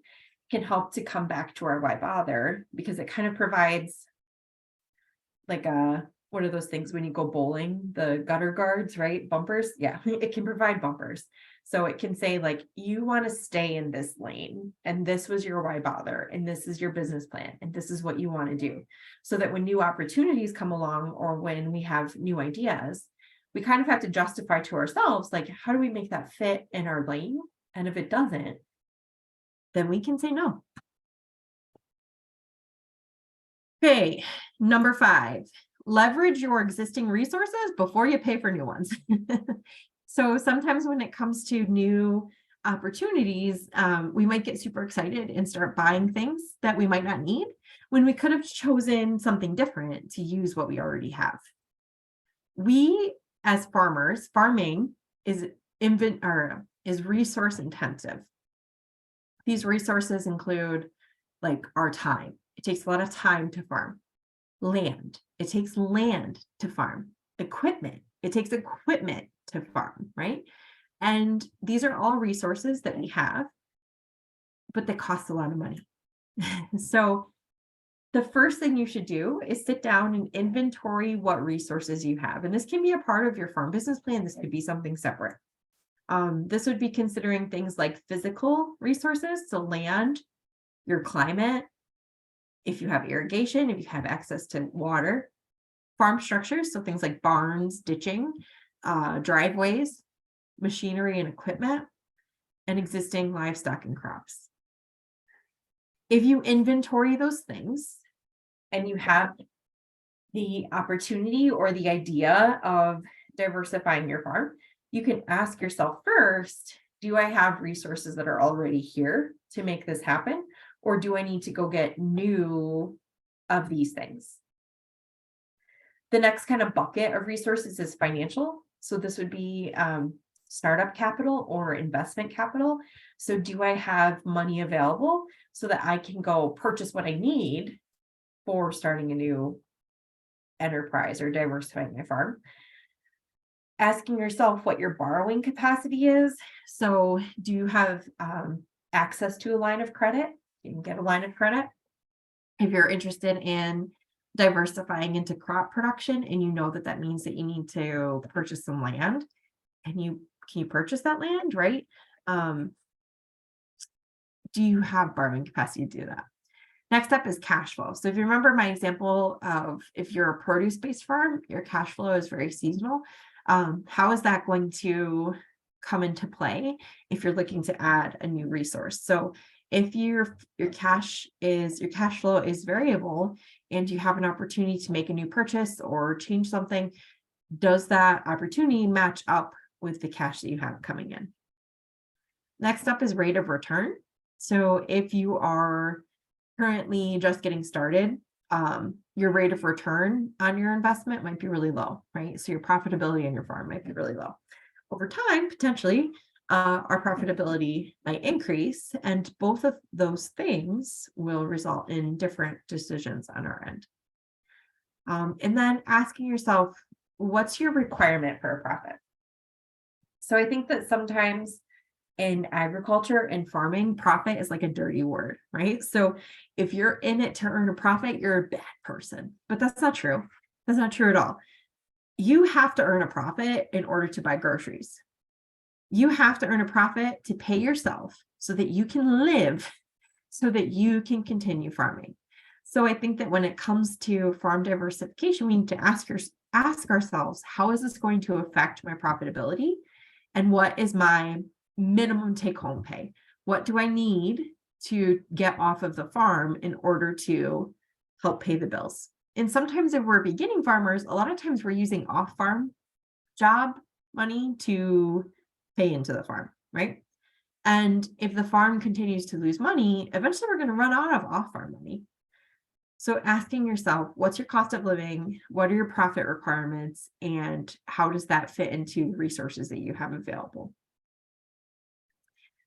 can help to come back to our why bother, because it kind of provides like what are those things when you go bowling, the gutter guards, right? Bumpers. Yeah, it can provide bumpers. So it can say like, you want to stay in this lane, and this was your why bother, and this is your business plan, and this is what you want to do. So that when new opportunities come along, or when we have new ideas, we kind of have to justify to ourselves, like, how do we make that fit in our lane? And if it doesn't, then we can say no. Okay, number 5, leverage your existing resources before you pay for new ones. So sometimes when it comes to new opportunities, we might get super excited and start buying things that we might not need when we could have chosen something different to use what we already have. We, as farmers, farming is resource intensive. These resources include like our time. It takes a lot of time to farm. Land. It takes land to farm. Equipment. It takes equipment to farm, right? And these are all resources that we have, but they cost a lot of money. So the first thing you should do is sit down and inventory what resources you have. And this can be a part of your farm business plan. This could be something separate. This would be considering things like physical resources, so land, your climate, if you have irrigation, if you have access to water, farm structures, so things like barns, ditching, driveways, machinery and equipment, and existing livestock and crops. If you inventory those things and you have the opportunity or the idea of diversifying your farm, you can ask yourself first, do I have resources that are already here to make this happen? Or do I need to go get new of these things? The next kind of bucket of resources is financial. So this would be startup capital or investment capital. So do I have money available so that I can go purchase what I need for starting a new enterprise or diversifying my farm? Asking yourself what your borrowing capacity is. So do you have access to a line of credit? You can get a line of credit. If you're interested in diversifying into crop production and you know that that means that you need to purchase some land, and can you purchase that land, right? Do you have borrowing capacity to do that? Next up is cash flow. So if you remember my example of if you're a produce-based farm, your cash flow is very seasonal. How is that going to come into play if you're looking to add a new resource? So if your cash flow is variable and you have an opportunity to make a new purchase or change something, does that opportunity match up with the cash that you have coming in? Next up is rate of return. So if you are currently just getting started, your rate of return on your investment might be really low, right? So your profitability on your farm might be really low. Over time, potentially, our profitability might increase, and both of those things will result in different decisions on our end. And then asking yourself, what's your requirement for a profit? So I think that sometimes in agriculture and farming, profit is like a dirty word, right? So if you're in it to earn a profit, you're a bad person, but that's not true. That's not true at all. You have to earn a profit in order to buy groceries. You have to earn a profit to pay yourself so that you can live, so that you can continue farming. So I think that when it comes to farm diversification, we need to ask ourselves, how is this going to affect my profitability? And what is my minimum take-home pay? What do I need to get off of the farm in order to help pay the bills? And sometimes if we're beginning farmers, a lot of times we're using off-farm job money to pay into the farm, right? And if the farm continues to lose money, eventually we're going to run out of off-farm money. So asking yourself, what's your cost of living? What are your profit requirements? And how does that fit into resources that you have available?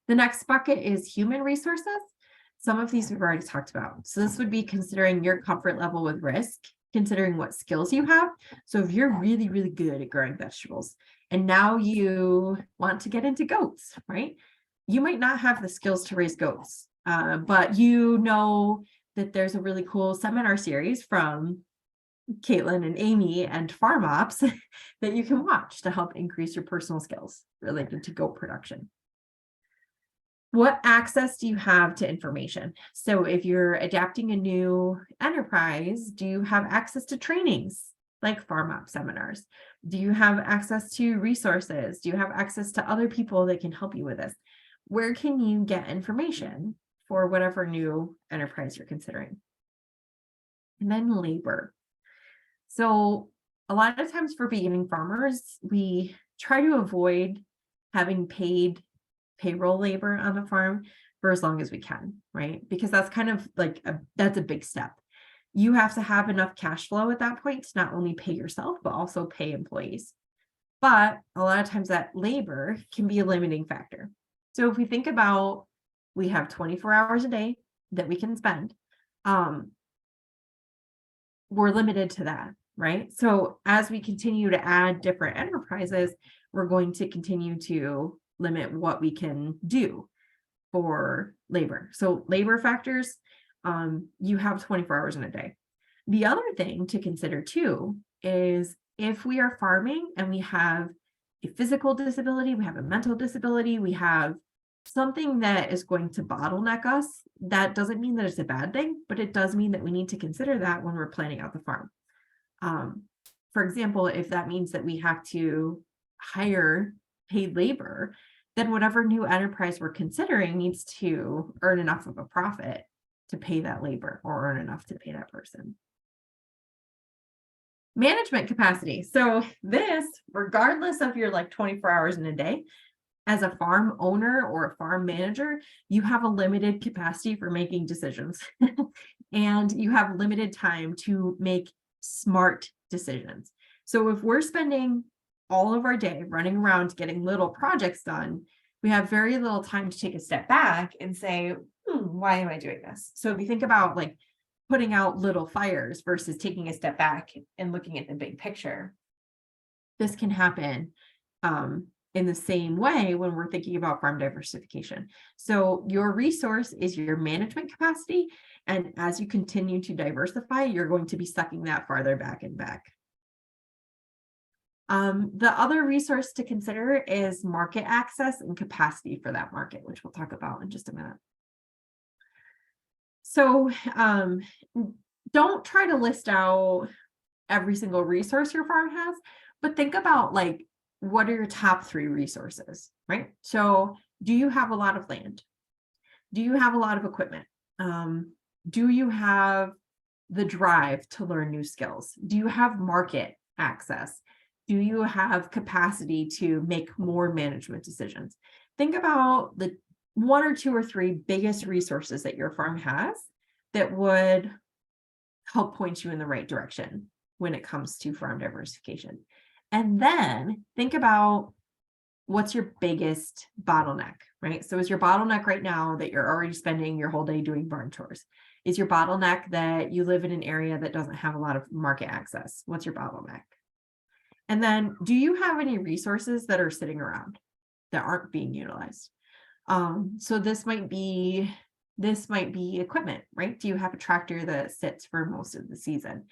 The next bucket is human resources. Some of these we've already talked about. So this would be considering your comfort level with risk, considering what skills you have. So if you're really, really good at growing vegetables and now you want to get into goats, right? You might not have the skills to raise goats, but you know that there's a really cool seminar series from Katelyn and Amy and FarmOps that you can watch to help increase your personal skills related to goat production. What access do you have to information? So if you're adapting a new enterprise, do you have access to trainings like FarmOps seminars? Do you have access to resources? Do you have access to other people that can help you with this? Where can you get information for whatever new enterprise you're considering. And then labor. So a lot of times for beginning farmers, we try to avoid having paid payroll labor on the farm for as long as we can, right? Because that's kind of like that's a big step. You have to have enough cash flow at that point to not only pay yourself, but also pay employees. But a lot of times that labor can be a limiting factor. So if we think about, we have 24 hours a day that we can spend, we're limited to that, right? So as we continue to add different enterprises, we're going to continue to limit what we can do for labor. So labor factors, you have 24 hours in a day. The other thing to consider too is if we are farming and we have a physical disability, we have a mental disability, we have something that is going to bottleneck us, that doesn't mean that it's a bad thing, but it does mean that we need to consider that when we're planning out the farm. For example, if that means that we have to hire paid labor, then whatever new enterprise we're considering needs to earn enough of a profit to pay that labor or earn enough to pay that person. Management capacity. So this, regardless of your 24 hours in a day, as a farm owner or a farm manager, you have a limited capacity for making decisions and you have limited time to make smart decisions. So if we're spending all of our day running around getting little projects done, we have very little time to take a step back and say, why am I doing this? So if you think about putting out little fires versus taking a step back and looking at the big picture, this can happen in the same way when we're thinking about farm diversification. So your resource is your management capacity. And as you continue to diversify, you're going to be sucking that farther back and back. The other resource to consider is market access and capacity for that market, which we'll talk about in just a minute. So don't try to list out every single resource your farm has, but think about what are your top 3 resources, right? So do you have a lot of land? Do you have a lot of equipment? Do you have the drive to learn new skills? Do you have market access? Do you have capacity to make more management decisions? Think about the 1 or 2 or 3 biggest resources that your farm has that would help point you in the right direction when it comes to farm diversification. And then think about what's your biggest bottleneck, right? So is your bottleneck right now that you're already spending your whole day doing barn chores? Is your bottleneck that you live in an area that doesn't have a lot of market access? What's your bottleneck? And then do you have any resources that are sitting around that aren't being utilized? So this might be equipment, right? Do you have a tractor that sits for most of the season?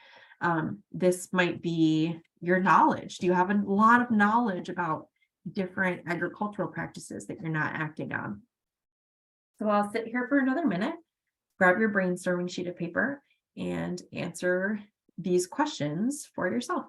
This might be your knowledge. Do you have a lot of knowledge about different agricultural practices that you're not acting on? So I'll sit here for another minute, grab your brainstorming sheet of paper, and answer these questions for yourself.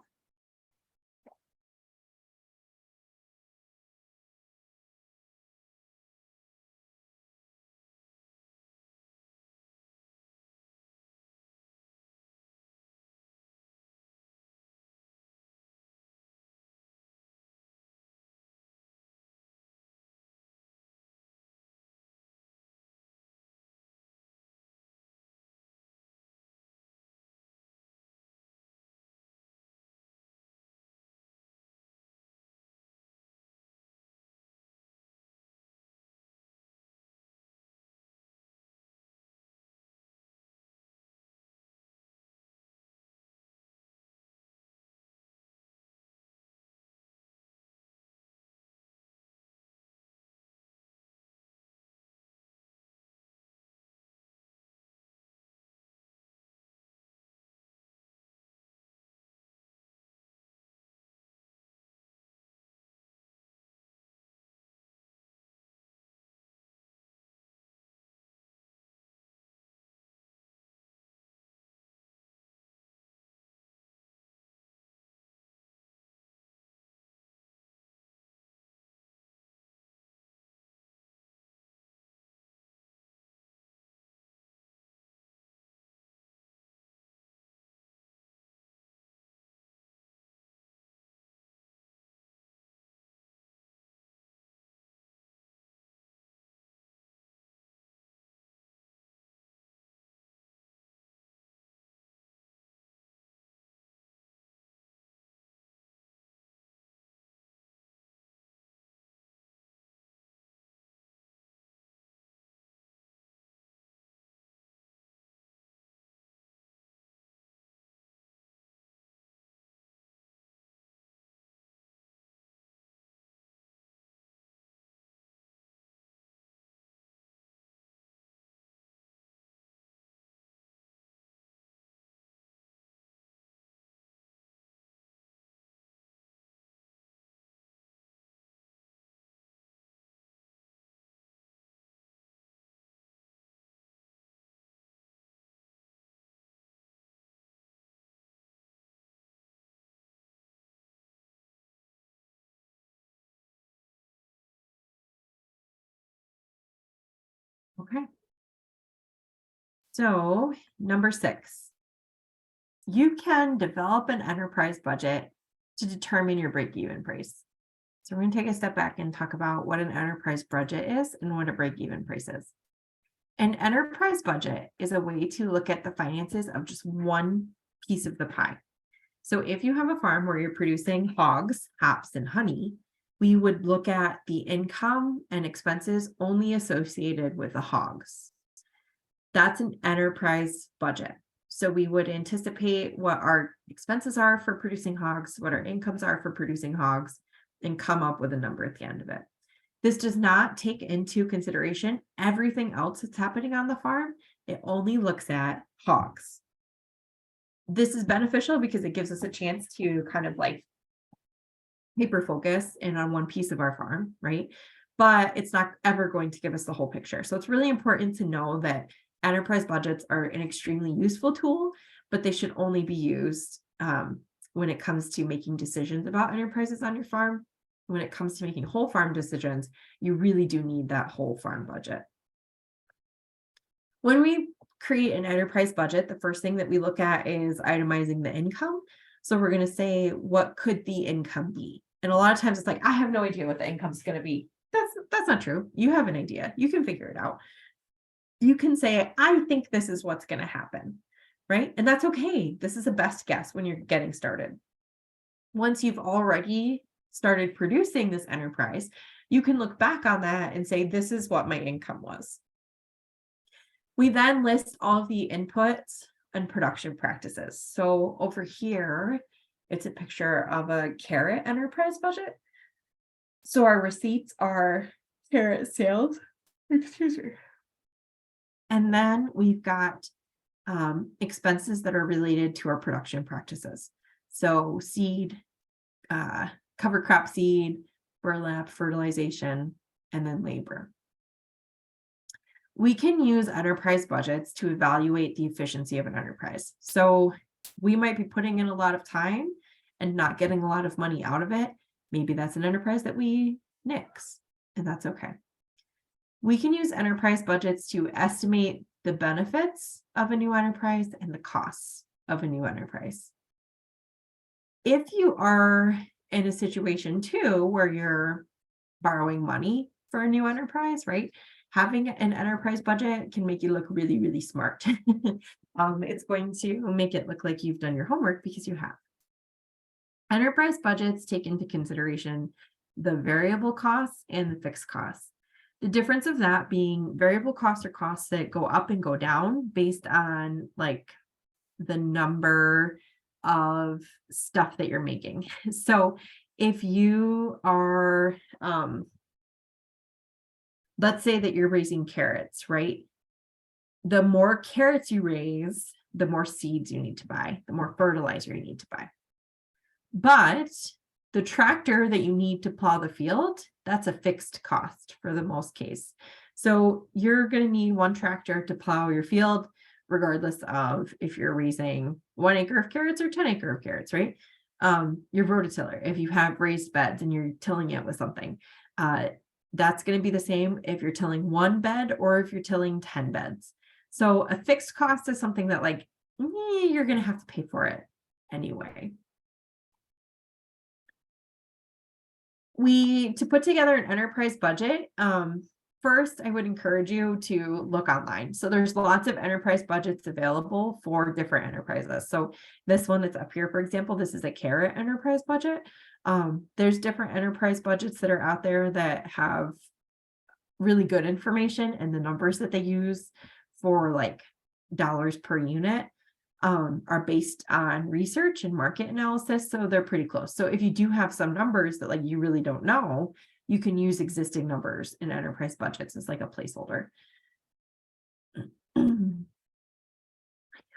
Okay. So number 6, you can develop an enterprise budget to determine your break-even price. So we're going to take a step back and talk about what an enterprise budget is and what a break-even price is. An enterprise budget is a way to look at the finances of just one piece of the pie. So if you have a farm where you're producing hogs, hops, and honey, we would look at the income and expenses only associated with the hogs. That's an enterprise budget. So we would anticipate what our expenses are for producing hogs, what our incomes are for producing hogs, and come up with a number at the end of it. This does not take into consideration everything else that's happening on the farm. It only looks at hogs. This is beneficial because it gives us a chance to kind of like hyper focus in on one piece of our farm, right? But it's not ever going to give us the whole picture. So it's really important to know that enterprise budgets are an extremely useful tool, but they should only be used when it comes to making decisions about enterprises on your farm. When it comes to making whole farm decisions, you really do need that whole farm budget. When we create an enterprise budget, the first thing that we look at is itemizing the income. So we're going to say, what could the income be? And a lot of times it's like, I have no idea what the income is going to be. That's not true. You have an idea. You can figure it out. You can say, I think this is what's going to happen, right? And that's okay. This is a best guess when you're getting started. Once you've already started producing this enterprise, you can look back on that and say, this is what my income was. We then list all of the inputs and production practices. So over here, it's a picture of a carrot enterprise budget. So our receipts are carrot sales, excuse me. And then we've got expenses that are related to our production practices. So seed, cover crop seed, burlap, fertilization, and then labor. We can use enterprise budgets to evaluate the efficiency of an enterprise. So we might be putting in a lot of time and not getting a lot of money out of it. Maybe that's an enterprise that we nix, and that's okay. We can use enterprise budgets to estimate the benefits of a new enterprise and the costs of a new enterprise. If you are in a situation too where you're borrowing money for a new enterprise, right? Having an enterprise budget can make you look really, really smart. It's going to make it look like you've done your homework because you have. Enterprise budgets take into consideration the variable costs and the fixed costs. The difference of that being variable costs are costs that go up and go down based on like the number of stuff that you're making. So if you are, let's say that you're raising carrots, right? The more carrots you raise, the more seeds you need to buy, the more fertilizer you need to buy. But the tractor that you need to plow the field, that's a fixed cost for the most case. So you're going to need one tractor to plow your field, regardless of if you're raising 1 acre of carrots or 10 acre of carrots, right? Your rototiller, if you have raised beds and you're tilling it with something, that's going to be the same if you're tilling 1 bed or if you're tilling 10 beds. So a fixed cost is something that like, you're going to have to pay for it anyway. To put together an enterprise budget, first, I would encourage you to look online. So there's lots of enterprise budgets available for different enterprises. So this one that's up here, for example, this is a carrot enterprise budget. There's different enterprise budgets that are out there that have really good information, and the numbers that they use for like dollars per unit are based on research and market analysis. So they're pretty close. So if you do have some numbers that like you really don't know, you can use existing numbers in enterprise budgets as like a placeholder.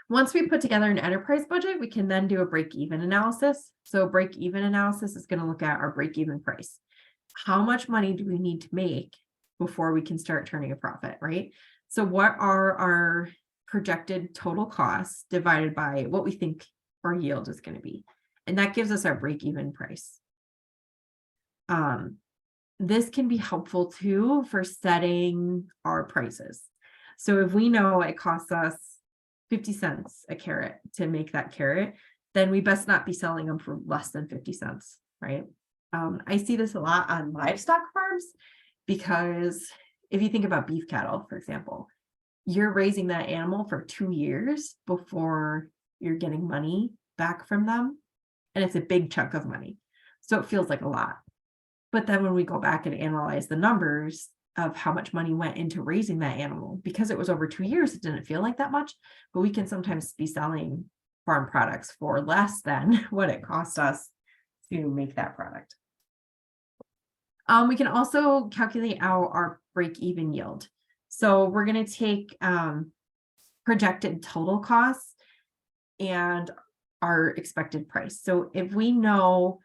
Once we put together an enterprise budget, we can then do a break-even analysis. So break-even analysis is going to look at our break-even price. How much money do we need to make before we can start turning a profit, right? So what are our projected total costs divided by what we think our yield is going to be? And that gives us our break-even price. This can be helpful too for setting our prices. So if we know it costs us 50 cents a carrot to make that carrot, then we best not be selling them for less than 50 cents, right? I see this a lot on livestock farms because if you think about beef cattle, for example, you're raising that animal for 2 years before you're getting money back from them. And it's a big chunk of money. So it feels like a lot. But then when we go back and analyze the numbers of how much money went into raising that animal, because it was over 2 years, it didn't feel like that much, but we can sometimes be selling farm products for less than what it cost us to make that product. We can also calculate out our break-even yield. So we're going to take projected total costs and our expected price. So if we know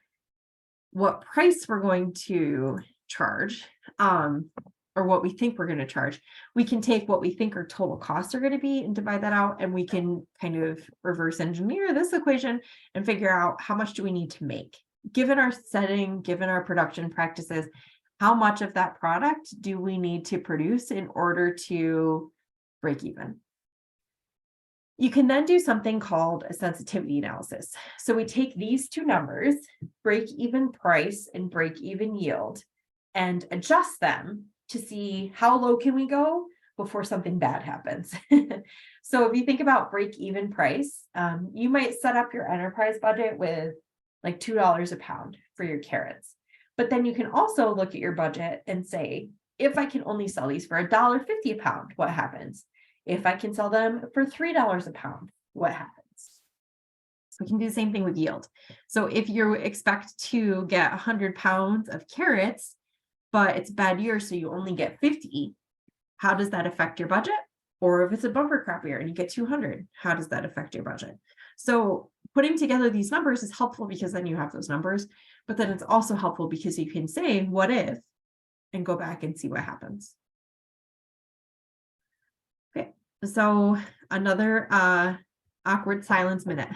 what price we're going to charge, or what we think we're going to charge, we can take what we think our total costs are going to be and divide that out, and we can kind of reverse engineer this equation and figure out how much do we need to make. Given our setting, given our production practices, how much of that product do we need to produce in order to break even? You can then do something called a sensitivity analysis. So we take these two numbers, break-even price and break-even yield, and adjust them to see how low can we go before something bad happens. So if you think about break-even price, you might set up your enterprise budget with like $2 a pound for your carrots. But then you can also look at your budget and say, if I can only sell these for $1.50 a pound, what happens? If I can sell them for $3 a pound, what happens? So we can do the same thing with yield. So if you expect to get 100 pounds of carrots, but it's a bad year, so you only get 50, how does that affect your budget? Or if it's a bumper crop year and you get 200, how does that affect your budget? So putting together these numbers is helpful because then you have those numbers, but then it's also helpful because you can say, what if, and go back and see what happens. Okay, so another awkward silence minute.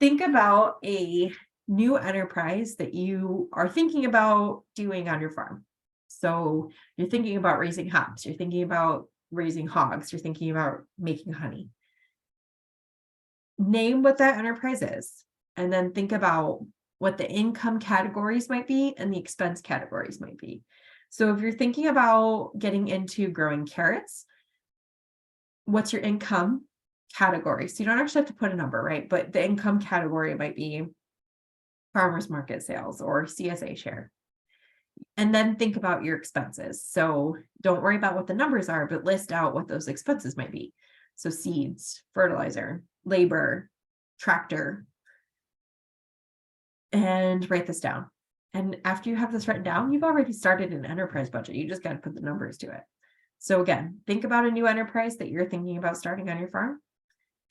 Think about a new enterprise that you are thinking about doing on your farm. So you're thinking about raising hops, you're thinking about raising hogs, you're thinking about making honey. Name what that enterprise is, and then think about what the income categories might be and the expense categories might be. So if you're thinking about getting into growing carrots, what's your income category? So you don't actually have to put a number, right? But the income category might be farmers market sales or CSA share. And then think about your expenses. So don't worry about what the numbers are, but list out what those expenses might be. So seeds, fertilizer, labor, tractor, and write this down. And after you have this written down, you've already started an enterprise budget. You just got to put the numbers to it. So again, think about a new enterprise that you're thinking about starting on your farm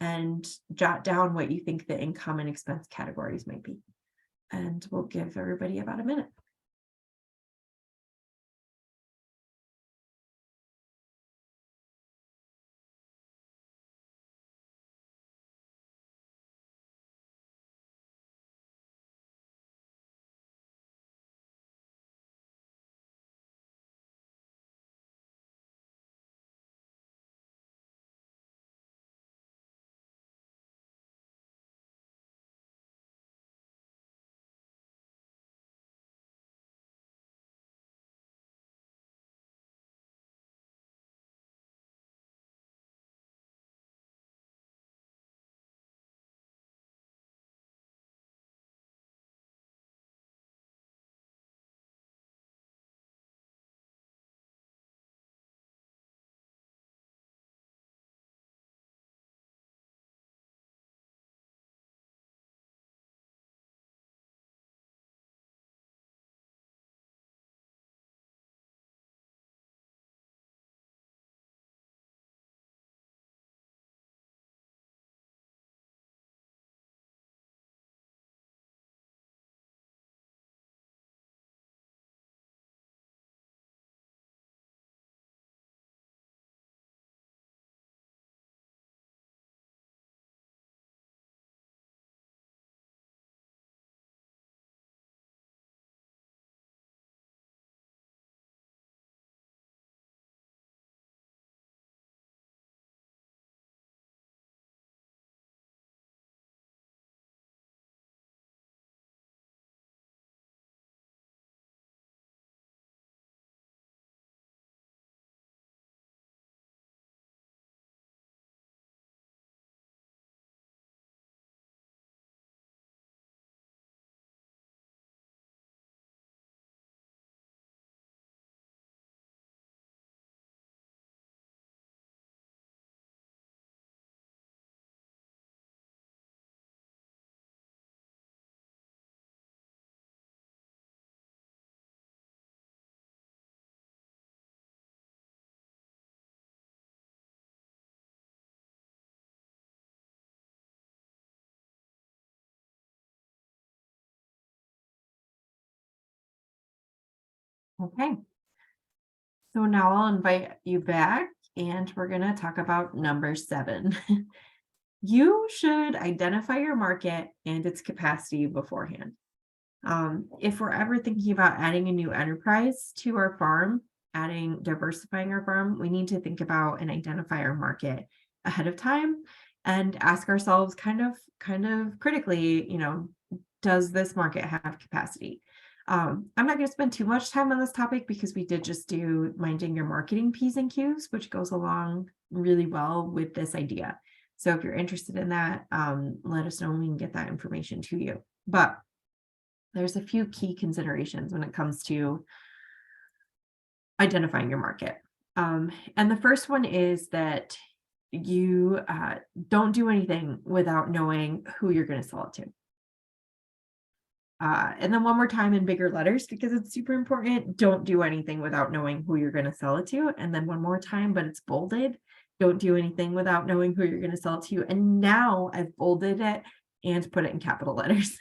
and jot down what you think the income and expense categories might be. And we'll give everybody about a minute. Okay. So now I'll invite you back and we're going to talk about number 7. You should identify your market and its capacity beforehand. If we're ever thinking about adding a new enterprise to our farm, diversifying our farm, we need to think about and identify our market ahead of time and ask ourselves kind of critically, does this market have capacity? I'm not going to spend too much time on this topic because we did just do minding your marketing P's and Q's, which goes along really well with this idea. So if you're interested in that, let us know and we can get that information to you. But there's a few key considerations when it comes to identifying your market. And the first one is that you don't do anything without knowing who you're going to sell it to. And then one more time in bigger letters, because it's super important, don't do anything without knowing who you're going to sell it to. And then one more time, but it's bolded, don't do anything without knowing who you're going to sell it to. And now I've bolded it and put it in capital letters.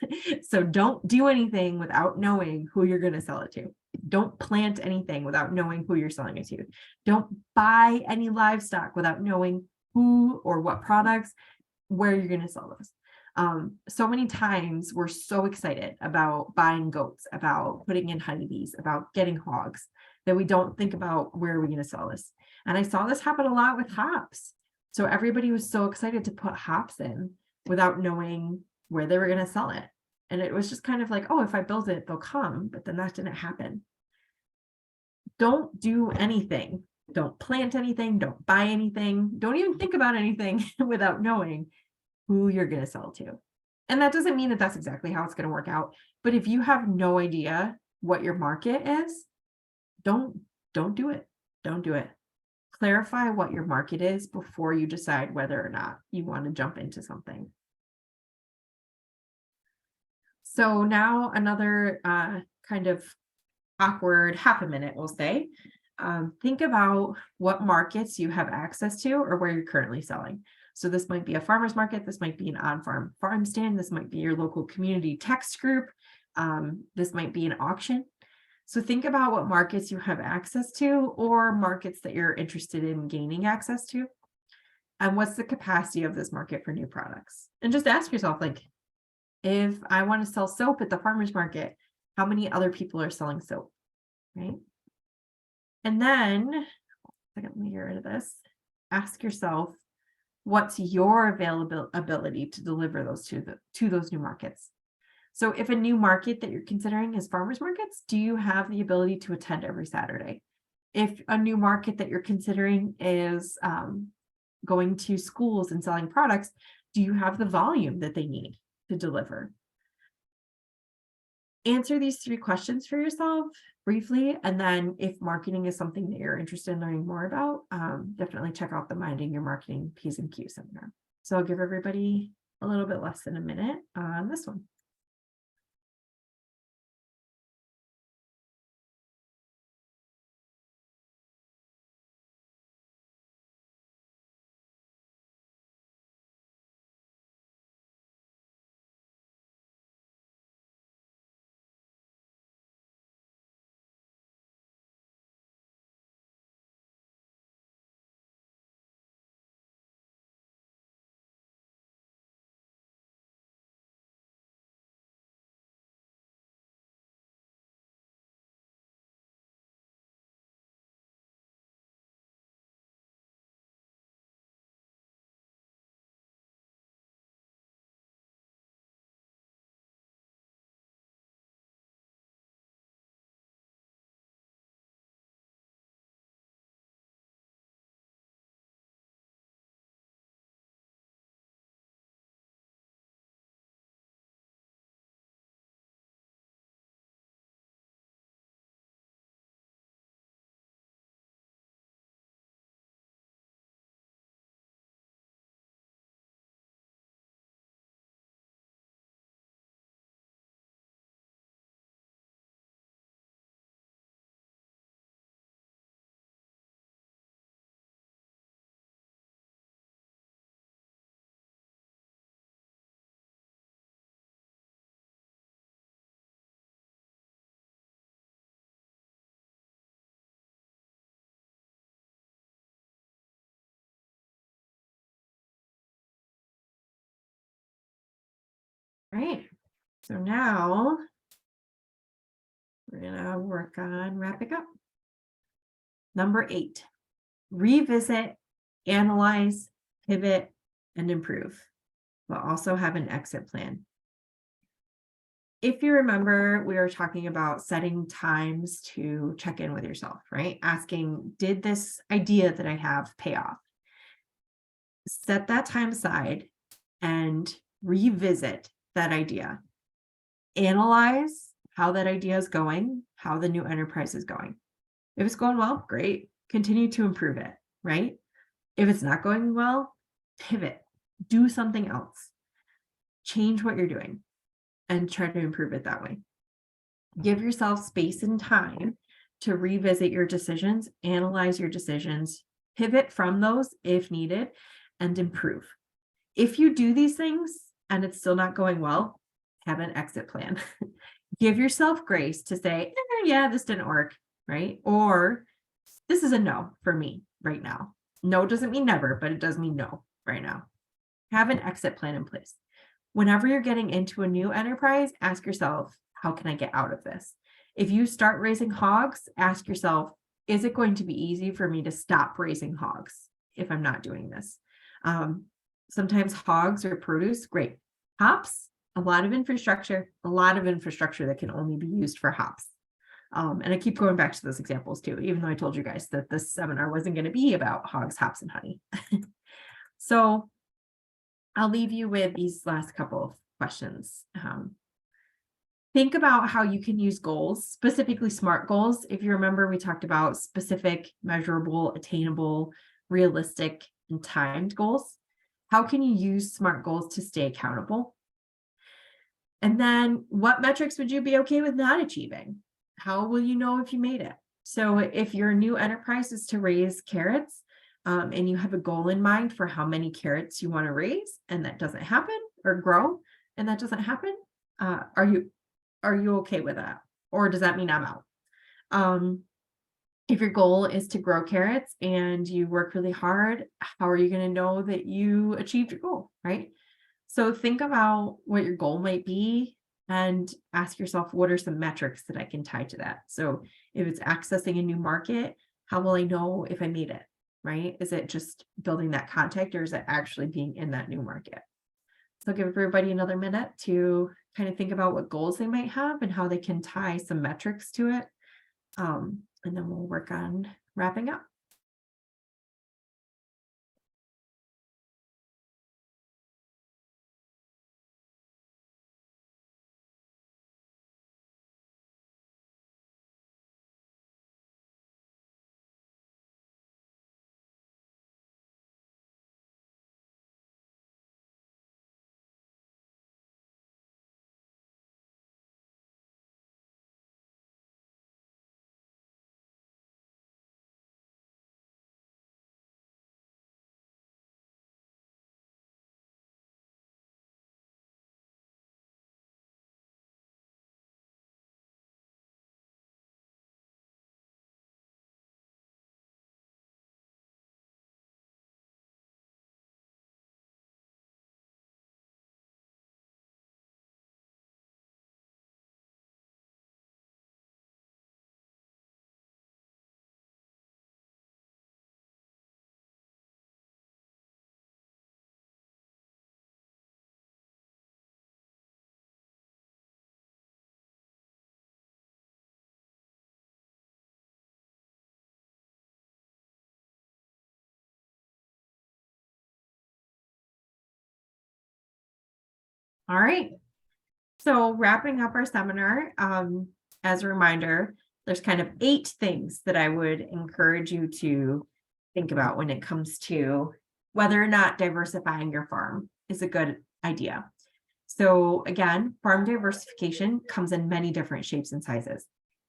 So don't do anything without knowing who you're going to sell it to. Don't plant anything without knowing who you're selling it to. Don't buy any livestock without knowing who or what products, where you're going to sell those. So many times we're so excited about buying goats, about putting in honeybees, about getting hogs, that we don't think about where are we going to sell this. And I saw this happen a lot with hops. So everybody was so excited to put hops in without knowing where they were going to sell it. And it was just kind of like, oh, if I build it, they'll come. But then that didn't happen. Don't do anything. Don't plant anything. Don't buy anything. Don't even think about anything without knowing who you're going to sell to. And that doesn't mean that that's exactly how it's going to work out. But if you have no idea what your market is, don't do it. Don't do it. Clarify what your market is before you decide whether or not you want to jump into something. So now another kind of awkward half a minute, we'll say. Think about what markets you have access to or where you're currently selling. So this might be a farmer's market, this might be an on-farm farm stand, this might be your local community text group, this might be an auction. So think about what markets you have access to or markets that you're interested in gaining access to. And what's the capacity of this market for new products? And just ask yourself, like, if I want to sell soap at the farmer's market, how many other people are selling soap, right? And then, let me get rid of this. Ask yourself, what's your availability to deliver those to those new markets? So if a new market that you're considering is farmers markets, do you have the ability to attend every Saturday? If a new market that you're considering is going to schools and selling products, do you have the volume that they need to deliver? Answer these 3 questions for yourself briefly, and then if marketing is something that you're interested in learning more about, definitely check out the Minding Your Marketing P's and Q's seminar. So I'll give everybody a little bit less than a minute on this one. Right. So now we're gonna work on wrapping up. Number 8, revisit, analyze, pivot, and improve, but also have an exit plan. If you remember, we were talking about setting times to check in with yourself, right? Asking, did this idea that I have pay off? Set that time aside and revisit that idea. Analyze how that idea is going, how the new enterprise is going. If it's going well, great. Continue to improve it, right? If it's not going well, pivot, do something else, change what you're doing, and try to improve it that way. Give yourself space and time to revisit your decisions, analyze your decisions, pivot from those if needed, and improve. If you do these things and it's still not going well, have an exit plan. Give yourself grace to say, yeah, this didn't work, right? Or this is a no for me right now. No doesn't mean never, but it does mean no right now. Have an exit plan in place. Whenever you're getting into a new enterprise, ask yourself, how can I get out of this? If you start raising hogs, ask yourself, is it going to be easy for me to stop raising hogs if I'm not doing this? Sometimes hogs or produce, great. Hops, a lot of infrastructure that can only be used for hops. And I keep going back to those examples too, even though I told you guys that this seminar wasn't going to be about hogs, hops, and honey. So I'll leave you with these last couple of questions. Think about how you can use goals, specifically SMART goals. If you remember, we talked about specific, measurable, attainable, realistic, and timed goals. How can you use SMART goals to stay accountable? And then what metrics would you be okay with not achieving? How will you know if you made it? So if your new enterprise is to raise carrots, and you have a goal in mind for how many carrots you want to raise, and that doesn't happen, or grow, and that doesn't happen, are you okay with that? Or does that mean I'm out? If your goal is to grow carrots and you work really hard, how are you going to know that you achieved your goal, right? So think about what your goal might be and ask yourself, what are some metrics that I can tie to that? So if it's accessing a new market, how will I know if I made it, right? Is it just building that contact, or is it actually being in that new market? So give everybody another minute to kind of think about what goals they might have and how they can tie some metrics to it. And then we'll work on wrapping up. All right. So wrapping up our seminar, as a reminder, there's kind of 8 things that I would encourage you to think about when it comes to whether or not diversifying your farm is a good idea. So again, farm diversification comes in many different shapes and sizes.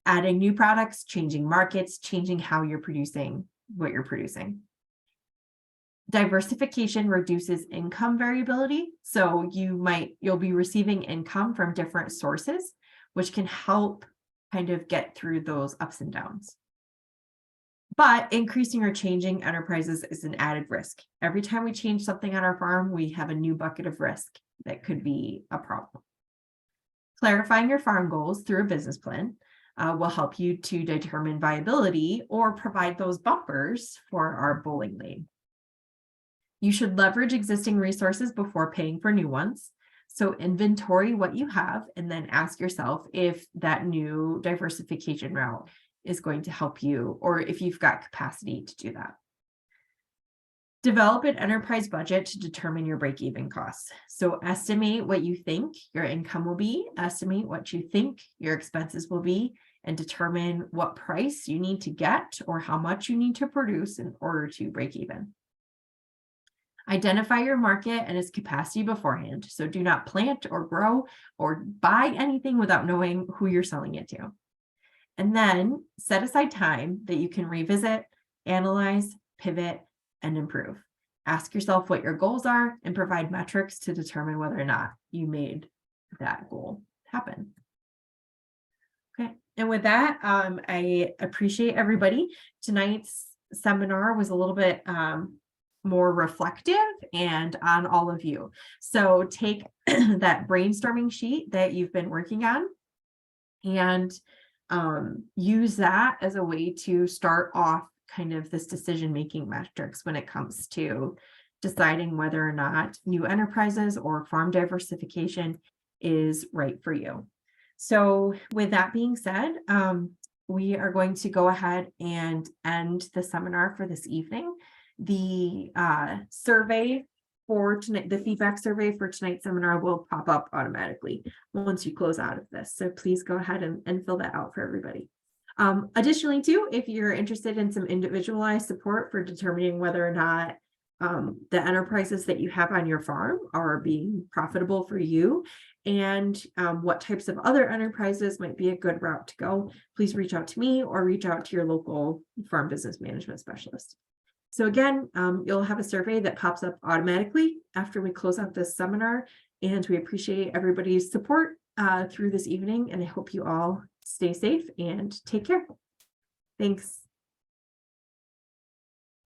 Adding new products, changing markets, changing how you're producing what you're producing. Diversification reduces income variability. So you'll be receiving income from different sources, which can help kind of get through those ups and downs. But increasing or changing enterprises is an added risk. Every time we change something on our farm, we have a new bucket of risk that could be a problem. Clarifying your farm goals through a business plan will help you to determine viability or provide those bumpers for our bowling lane. You should leverage existing resources before paying for new ones. So inventory what you have and then ask yourself if that new diversification route is going to help you or if you've got capacity to do that. Develop an enterprise budget to determine your break-even costs. So estimate what you think your income will be, estimate what you think your expenses will be, and determine what price you need to get or how much you need to produce in order to break even. Identify your market and its capacity beforehand. So do not plant or grow or buy anything without knowing who you're selling it to. And then set aside time that you can revisit, analyze, pivot, and improve. Ask yourself what your goals are and provide metrics to determine whether or not you made that goal happen. Okay, and with that, I appreciate everybody. Tonight's seminar was a little bit more reflective and on all of you. So take that brainstorming sheet that you've been working on and use that as a way to start off kind of this decision-making metrics when it comes to deciding whether or not new enterprises or farm diversification is right for you. So with that being said, we are going to go ahead and end the seminar for this evening. The survey for tonight, the feedback survey for tonight's seminar will pop up automatically once you close out of this. So please go ahead and fill that out for everybody. Additionally, too, if you're interested in some individualized support for determining whether or not the enterprises that you have on your farm are being profitable for you and what types of other enterprises might be a good route to go, please reach out to me or reach out to your local farm business management specialist. So again, you'll have a survey that pops up automatically after we close out this seminar, and we appreciate everybody's support through this evening, and I hope you all stay safe and take care. Thanks.